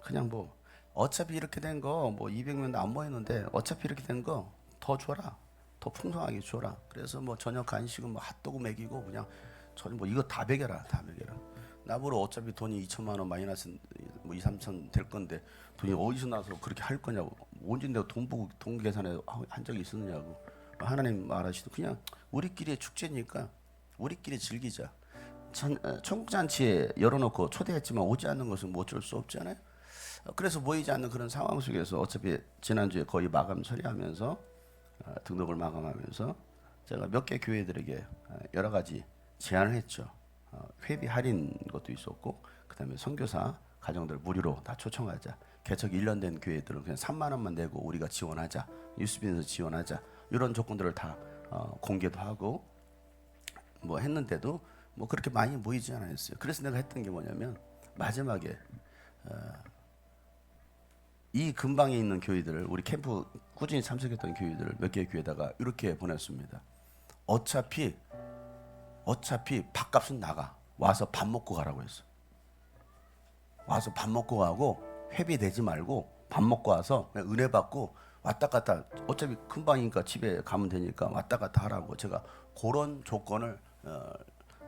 그냥 뭐 어차피 이렇게 된 거 뭐 200명도 안 모였는데 어차피 이렇게 된 거 더 줘라, 더 풍성하게 줘라. 그래서 뭐 저녁 간식은 뭐 핫도그 먹이고 그냥 저는 뭐 이거 다 먹여라, 다 먹여라. 나보러 어차피 돈이 2천만 원 마이너스 뭐 2, 3천 될 건데 돈이 어디서 나서 그렇게 할 거냐고. 언제 내가 돈 계산해 한 적이 있었느냐고. 하나님 말하시도 그냥 우리끼리의 축제니까 우리끼리 즐기자. 천국잔치에 열어놓고 초대했지만 오지 않는 것은 뭐 어쩔 수 없잖아요. 그래서 모이지 않는 그런 상황 속에서 어차피 지난주에 거의 마감 처리하면서 등록을 마감하면서 제가 몇 개 교회들에게 여러 가지 제안을 했죠. 회비 할인 것도 있었고, 그다음에 선교사 가정들 무료로 다 초청하자. 개척 1년 된 교회들은 그냥 3만 원만 내고 우리가 지원하자. 유스빈에서 지원하자. 이런 조건들을 다 공개도 하고 뭐 했는데도 뭐 그렇게 많이 모이지 않았어요. 그래서 내가 했던 게 뭐냐면 마지막에 이 근방에 있는 교회들을, 우리 캠프 꾸준히 참석했던 교회들을 몇 개의 교회에다가 이렇게 보냈습니다. 어차피 밥값은 나가. 와서 밥 먹고 가라고 했어. 와서 밥 먹고 가고 회비 내지 말고 밥 먹고 와서 그냥 은혜 받고 왔다 갔다, 어차피 금방이니까 집에 가면 되니까 왔다 갔다 하라고 제가 그런 조건을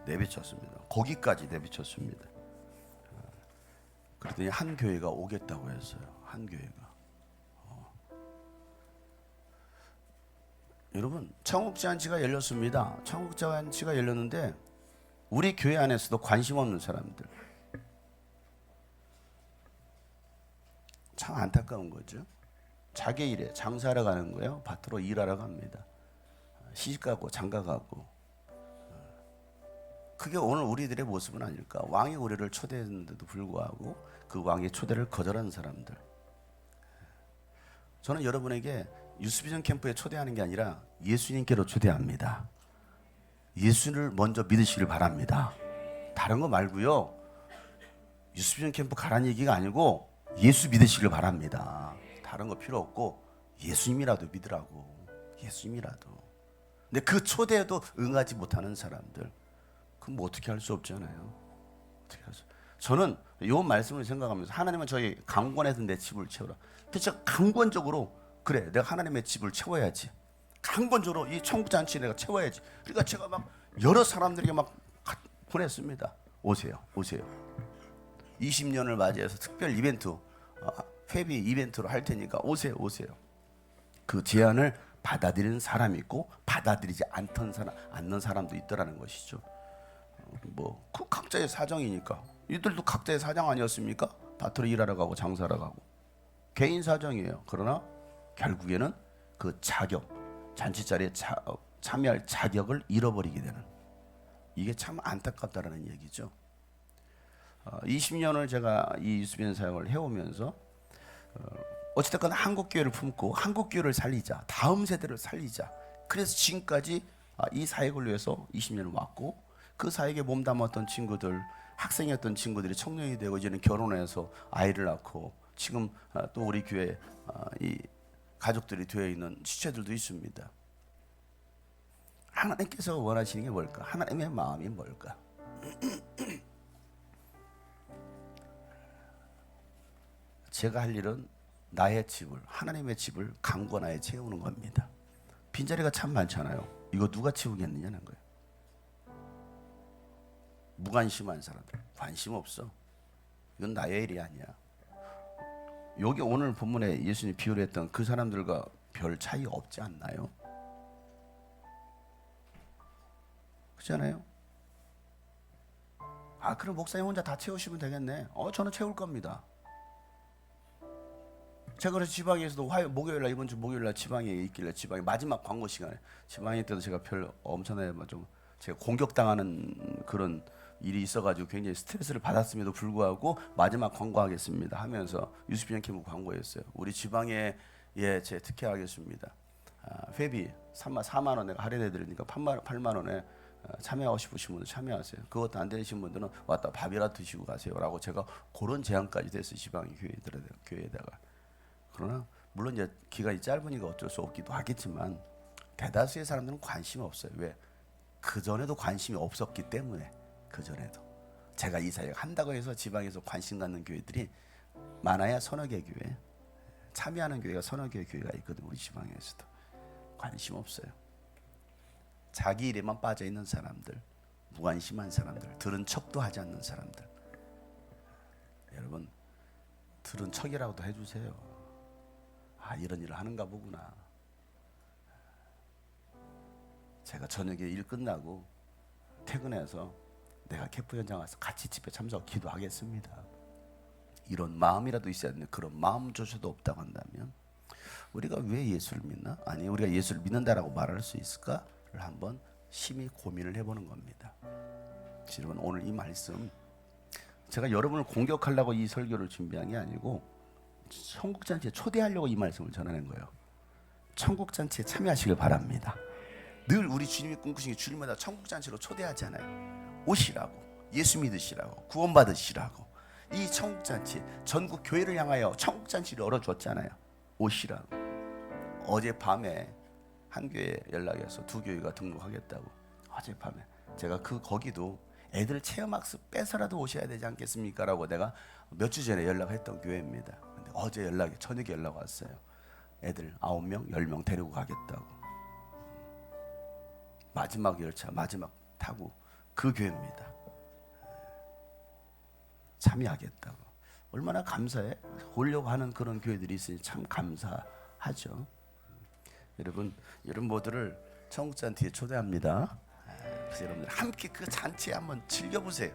내비쳤습니다. 거기까지 내비쳤습니다. 그랬더니 한 교회가 오겠다고 했어요. 한 교회가. 여러분, 천국잔치가 열렸습니다. 천국잔치가 열렸는데 우리 교회 안에서도 관심 없는 사람들, 참 안타까운 거죠. 자기 일에 장사하러 가는 거예요. 밭으로 일하러 갑니다. 시집가고 장가가고. 그게 오늘 우리들의 모습은 아닐까. 왕이 우리를 초대했는데도 불구하고 그 왕의 초대를 거절한 사람들. 저는 여러분에게 유스비전 캠프에 초대하는 게 아니라 예수님께로 초대합니다. 예수를 먼저 믿으시길 바랍니다. 다른 거 말고요. 유스비전 캠프 가라는 얘기가 아니고 예수 믿으시길 바랍니다. 다른 거 필요 없고 예수님이라도 믿으라고. 예수님이라도. 근데 그 초대에도 응하지 못하는 사람들, 그럼 뭐 어떻게 할 수 없잖아요. 어떻게 할 수. 저는 이 말씀을 생각하면서 하나님은 저희 강권에서 내 집을 채우라. 진짜 강권적으로 그래, 내가 하나님의 집을 채워야지. 강권적으로 이 천국잔치 내가 채워야지. 그러니까 제가 막 여러 사람들에게 막 보냈습니다. 오세요. 20년을 맞이해서 특별 이벤트, 회비 이벤트로 할 테니까 오세요, 오세요. 그 제안을 받아들이는 사람이 있고 받아들이지 않는 사람도 있더라는 것이죠. 그 각자의 사정이니까. 이들도 각자의 사정 아니었습니까? 밭으로 일하러 가고 장사하러 가고 개인 사정이에요. 그러나 결국에는 그 자격, 잔치 자리에 참여할 자격을 잃어버리게 되는, 이게 참 안타깝다라는 얘기죠. 20년을 제가 이 유수빈 사역을 해오면서 어찌됐건 한국 교회를 품고 한국 교회를 살리자, 다음 세대를 살리자. 그래서 지금까지 이 사역을 위해서 20년을 왔고, 그 사역에 몸담았던 친구들, 학생이었던 친구들이 청년이 되고 이제는 결혼해서 아이를 낳고 지금 또 우리 교회 이 가족들이 되어 있는 지체들도 있습니다. 하나님께서 원하시는 게 뭘까? 하나님의 마음이 뭘까? 제가 할 일은 나의 집을, 하나님의 집을 강권하에 채우는 겁니다. 빈자리가 참 많잖아요. 이거 누가 채우겠느냐는 거예요. 무관심한 사람들, 관심 없어. 이건 나의 일이 아니야. 여기 오늘 본문에 예수님이 비유를 했던 그 사람들과 별 차이 없지 않나요? 그렇잖아요. 그럼 목사님 혼자 다 채우시면 되겠네. 저는 채울 겁니다. 제가 그래서 지방에서도 목요일날, 이번 주 목요일날 지방에 있길래, 지방에 마지막 광고 시간에, 지방에 때도 제가 별 엄청나게 좀 제가 공격당하는 그런 일이 있어가지고 굉장히 스트레스를 받았음에도 불구하고 마지막 광고하겠습니다 하면서 유수빈 캠프 광고였어요. 우리 지방에 제 특혜하겠습니다. 회비 4만 원 내가 할인해 드리니까 8만 원에 참여하고 싶으신 분들 참여하세요. 그것도 안 되신 분들은 왔다 밥이라 드시고 가세요라고 제가 그런 제안까지 됐어요. 지방 교회에다가. 그러나 물론 이제 기간이 짧으니까 어쩔 수 없기도 하겠지만 대다수의 사람들은 관심이 없어요. 왜? 그 전에도 관심이 없었기 때문에. 그 전에도 제가 이 사역 한다고 해서 지방에서 관심 갖는 교회들이 많아야 서너 개 교회, 참여하는 교회가 서너 개 교회가 있거든요. 우리 지방에서도 관심 없어요. 자기 일에만 빠져 있는 사람들, 무관심한 사람들, 들은 척도 하지 않는 사람들. 여러분, 들은 척이라고도 해주세요. 이런 일을 하는가 보구나. 제가 저녁에 일 끝나고 퇴근해서 내가 캠프 현장 와서 같이 집회 참석하고 기도하겠습니다. 이런 마음이라도 있어야 되는데 그런 마음조차도 없다고 한다면 우리가 왜 예수를 믿나? 아니, 우리가 예수를 믿는다라고 말할 수 있을까를 한번 심히 고민을 해보는 겁니다. 여러분, 오늘 이 말씀 제가 여러분을 공격하려고 이 설교를 준비한 게 아니고 천국잔치에 초대하려고 이 말씀을 전하는 거예요. 천국잔치에 참여하시길 바랍니다. 늘 우리 주님이 꿈꾸신 게 주님마다 천국잔치로 초대하잖아요. 오시라고, 예수 믿으시라고, 구원받으시라고. 이 천국잔치, 전국 교회를 향하여 천국잔치를 열어줬잖아요. 오시라고. 어젯밤에 한 교회 연락이 와서 두 교회가 등록하겠다고. 어젯밤에 제가 거기도 애들 체험학습 빼서라도 오셔야 되지 않겠습니까? 라고 내가 몇 주 전에 연락했던 교회입니다. 근데 어제 저녁에 연락 왔어요. 애들 9명, 10명 데리고 가겠다고. 마지막 열차, 마지막 타고 그 교회입니다. 참여하겠다고. 얼마나 감사해. 오려고 하는 그런 교회들이 있으니 참 감사하죠. 여러분 모두를 천국잔치에 초대합니다. 그래서 여러분들 함께 그 잔치에 한번 즐겨보세요.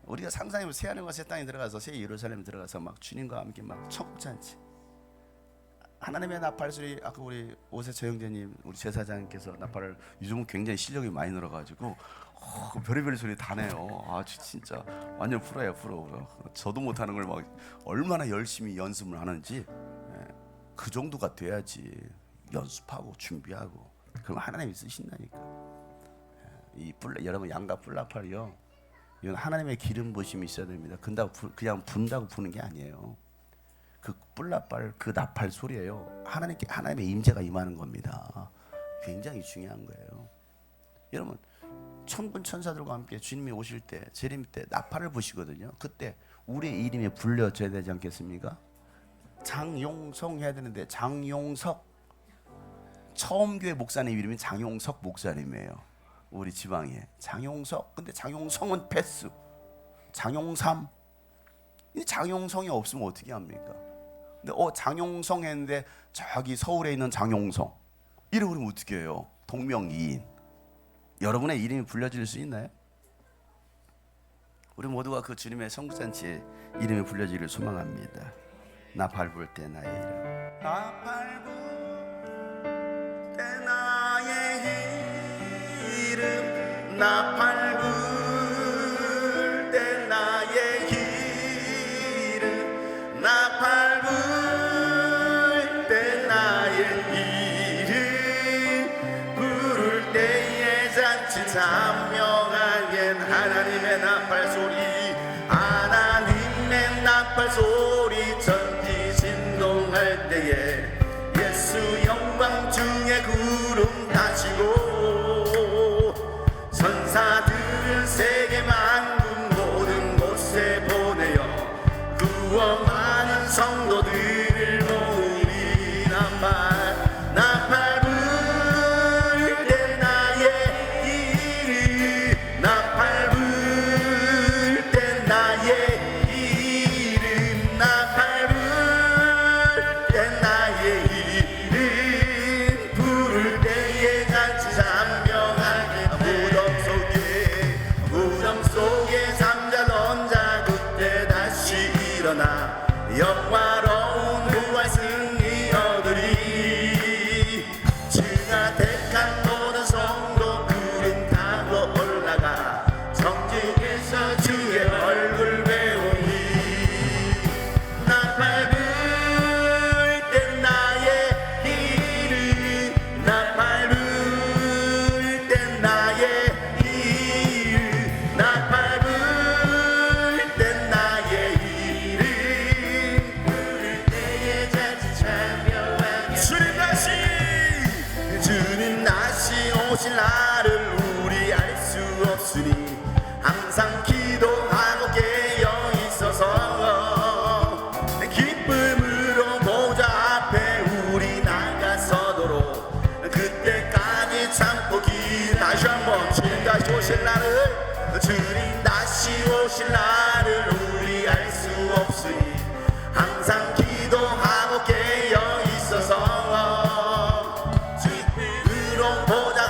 우리가 상상해보면 새하늘과 새 땅에 들어가서 새 예루살렘에 들어가서 막 주님과 함께 막 천국잔치, 하나님의 나팔 소리. 아까 우리 오세철 형제님, 우리 제사장님께서 나팔을 요즘은 굉장히 실력이 많이 늘어가지고 별의별 소리 다 내요. 진짜 완전 프로예요, 프로. 저도 못하는 걸 막 얼마나 열심히 연습을 하는지. 그 정도가 돼야지 연습하고 준비하고. 그럼 하나님이 쓰신다니까. 여러분, 양가 뿔나팔이요, 이건 하나님의 기름 부심이 있어야 됩니다. 그냥 분다고 부는 게 아니에요. 그 뿔나팔, 그 나팔 소리예요. 하나님의 임재가 임하는 겁니다. 굉장히 중요한 거예요. 여러분, 천군 천사들과 함께 주님이 오실 때, 재림 때 나팔을 부시거든요. 그때 우리의 이름이 불려져야 되지 않겠습니까? 장용성 해야 되는데 장용석, 처음 교회 목사님 이름이 장용석 목사님이에요. 우리 지방에 장용석. 근데 장용성은 패스. 장용삼. 이 장용성이 없으면 어떻게 합니까? 근데 장용성 했는데 저기 서울에 있는 장용성 이름 그러면 어떻게 해요? 동명이인. 여러분의 이름이 불려질 수 있나요? 우리 모두가 그 주님의 성부잔치에 이름이 불려지기를 소망합니다. 나 밟을 때 나의 이름, 나 밟을 때 나의 이름, 나 밟을 때 나의 이름, 나 밟을 때 나의 이름, 부를 때에 잔치 참여하겐 하나님의 나팔 소리, 하나님의 나팔 소리 천지 진동할 때에 예수 영광 중에 구름 타시고 천사들을 세계 만국 모든 곳에 보내어 구원 많은 성도들을 모으리. 나 밟을 때 나의 이름, 나 밟을 때 나의 이름, 나 밟을 때 나의 이름, 부를 때에 같이 잠명하게 무덤 속에 잠자던 자 그때 다시 일어나 영화로운 부활 승리 얻으리. 주가 택한 모든 성도 구름 타고 올라가 성지에서 주의 얼굴 배우니. 나 밟을 때 나의 이름, 나 밟을 때 나의 이름, 나 밟을 때 나의 이름, 부를 때에 잔치 참여하게 주님 다시 오실 날을 우리 알 수 없으니 항상 기도하고 깨어 있어서 기쁨으로 보좌 앞에 우리 나가서도록 그때까지 참고 다시 한번 주님 다시 오실 날을, 주님 다시 오실 날을 우리 알 수 없으니 항상 기도하고 깨어 있어서 기쁨으로 보좌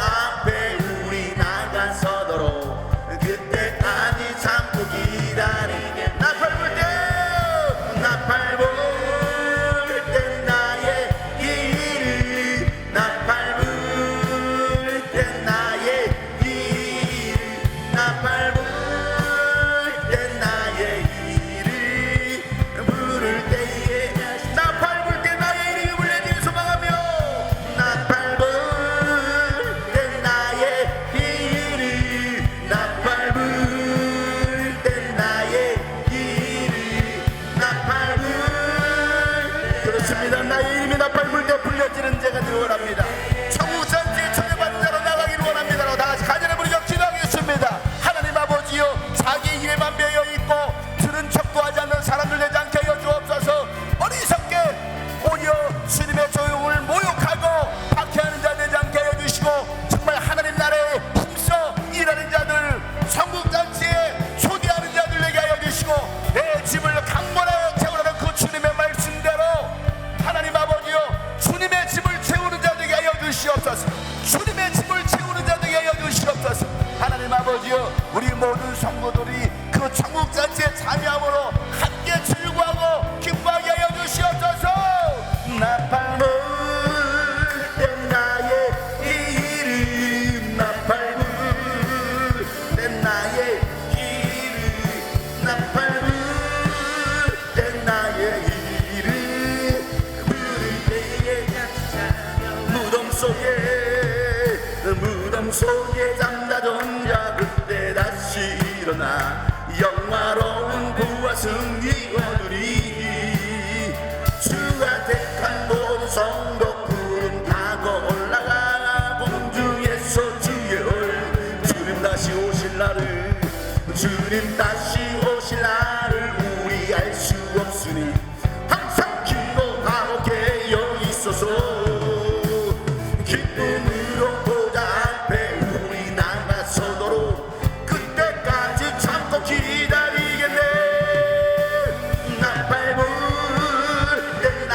앞에 우리 나가서도록 그때까지 참고 기다리게. 나 밟을 때 나의 이름, 나 밟을 때 나의 이름, 나 밟을 때 나의 이름, 부를 때에 나 밟을 때 나의 이름이 불려지길 소망하며, 나 밟을 때 나의 이름, 나 밟을 때 나의 이름, 나 밟을. 그렇습니다. 나의 이름이 나 밟을 때 불려지는 제가 되기 원합니다. 천국 잔치에 초대받은 자로 나가기를 원합니다. 다 같이 간절히 부르짖어 기도하겠습니다. 하나님 아버지여, 자기 일에만 매여 있고 들은 척도 하지 않는 사람들 되지 않게 하여 주옵소서. 어리석게 오히려 주님의 조용을 모욕하고 박해하는 자 되지 않게 하여 주시고, 정말 하나님 나라에 힘써 일하는 자들, 천국잔치에 초대하는 자들 되게 하여 주시고, 내 집을 강건하여 채우라는 그 주님의 말씀대로 하나님 아버지여, 주님의 집을 채우는 자 되게 하여 주시옵소서. 주님의 집을 채우는 자 되게 하여 주시옵소서. 하나님 아버지여, 우리 모든 성도들이 그 천국잔치에 참여함으로 함께 즐거워하고 기뻐하게 하여 주시옵소서. 나 밟을 때 나의 이름, 나 밟을 때 나의 이름, 나 밟을 때 나의 이름, 부를 때에 무덤 속에 잠자던 자 그때 다시 일어나 영화로운 부활 승리 얻으리. 주가 택한 모든 성도 구름 타고 올라가 공중에서 주의 얼굴, 주님 다시 오실 날을, 주님 다시 오실 날을 우리 알 수 없으니 항상 기도하고 깨어 있어서 기쁨으로 보좌 앞에 우리 나가서도록 그때까지 참고 기다리겠네. 나 밟을 때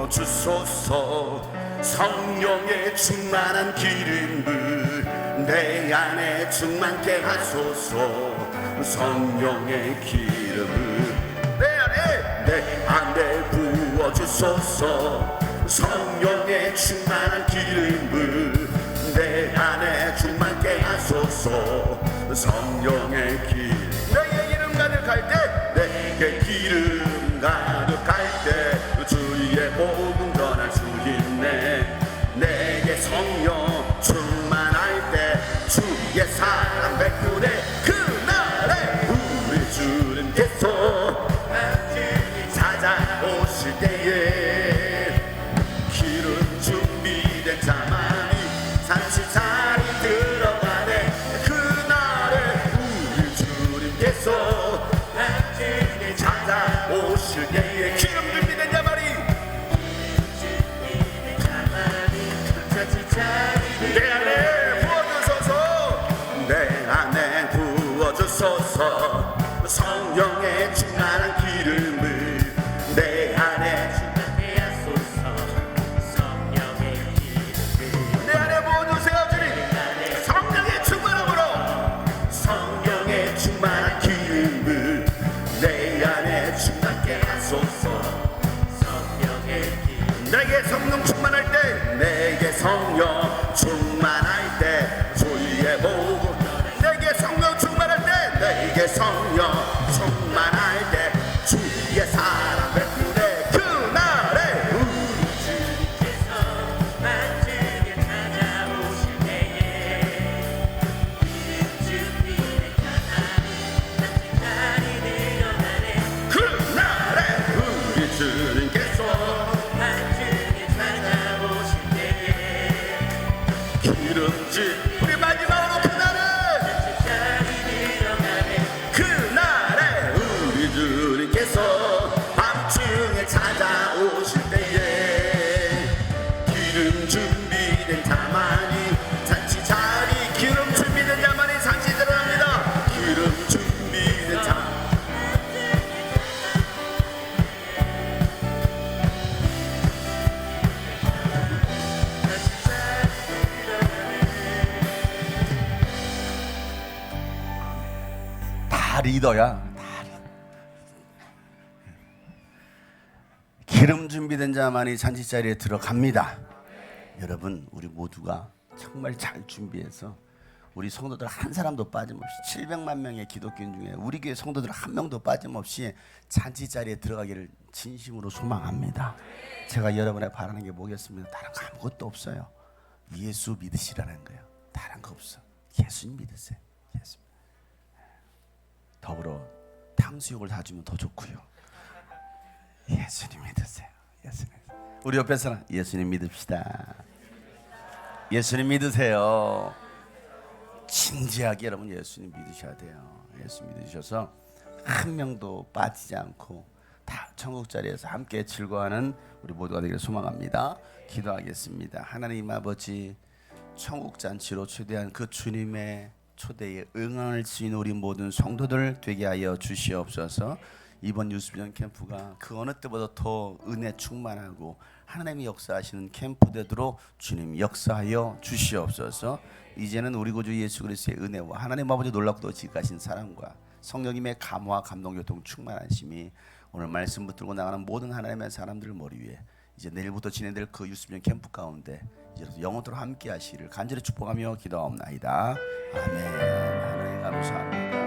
부어주소서. 성령의 충만한 기름을 내 안에 충만케 하소서. 성령의 기름을 내 안에 부어주소서. 성령의 충만한 기름을 내 안에 충만케 하소서. 성령의 기름 내게 기름 가득할 때, 내게 기름 가득할 때 주의 복음 전할 수 있네. 내게 성령 충만할 때 주의 사랑 베푸네. 그날에 우리 주는 계속 찾아오실 때에 기름 준비된 자만이 잠시 자리 들어가네. 그날에 우리 주님께서 찾아오실 때에 기름 준비된 자만이 내 안에 부어주소서. 내 안에 부어주소서. 성령의 충만한 기름을 내 안에 충만케 하소서. 성령의 기름을 내 안에 부어주세요 주님. 성령의 충만함으로 성령의 충만한 기름을 내 안에 충만케 하소서. 성령의 기름 내게 성령 충만할 때, 내게 성령 충만할 때 주의 복음 내게 성령 충만할 때, 내게 성령 충만할 때 주의 사랑 베푸네. 그날에 우리 주님께서 만지게 찾아오실 때에 기름 준비된 자만이 잠시 자리 내려가네. 그날에 우리 주님께서 만지게 찾아오실 때에 기름진 우리 마지막으로 그날에 우리 주님께서 밤중에 찾아오실 때에 기름 준비된 자만이 잔치 자리 기름 준비된 자만이 잔치 들어갑니다. 기름 준비된 자 다 리더야. 기름 준비된 자만이 잔치자리에 들어갑니다. 여러분, 우리 모두가 정말 잘 준비해서 우리 성도들 한 사람도 빠짐없이 700만 명의 기독교인 중에 우리 교회 성도들 한 명도 빠짐없이 잔치자리에 들어가기를 진심으로 소망합니다. 제가 여러분의 바라는 게 뭐겠습니까? 다른 거 아무것도 없어요. 예수 믿으시라는 거예요. 다른 거 없어. 예수님 믿으세요. 예수. 더불어 탕수육을 사주면 더 좋고요. 예수님 믿으세요. 예수님. 우리 옆에 사람 예수님 믿읍시다. 예수님 믿으세요. 진지하게 여러분 예수님 믿으셔야 돼요. 예수 믿으셔서 한 명도 빠지지 않고 다 천국 자리에서 함께 즐거워하는 우리 모두가 되기를 소망합니다. 기도하겠습니다. 하나님 아버지, 천국 잔치로 초대한 그 주님의 초대에 응할 수 있는 우리 모든 성도들 되게 하여 주시옵소서. 이번 유스비전 캠프가 그 어느 때보다 더 은혜 충만하고 하나님이 역사하시는 캠프 되도록 주님 역사하여 주시옵소서. 이제는 우리 구주 예수 그리스도의 은혜와 하나님 아버지 놀랍고 지극하신 사랑과 성령님의 감화 감동교통 충만하심이 오늘 말씀 붙들고 나가는 모든 하나님의 사람들 머리 위에 이제 내일부터 진행될 그 유스비전 캠프 가운데 이제 영원토록 함께 하시기를 간절히 축복하며 기도하옵나이다. 아멘. 하나님 감사합니다.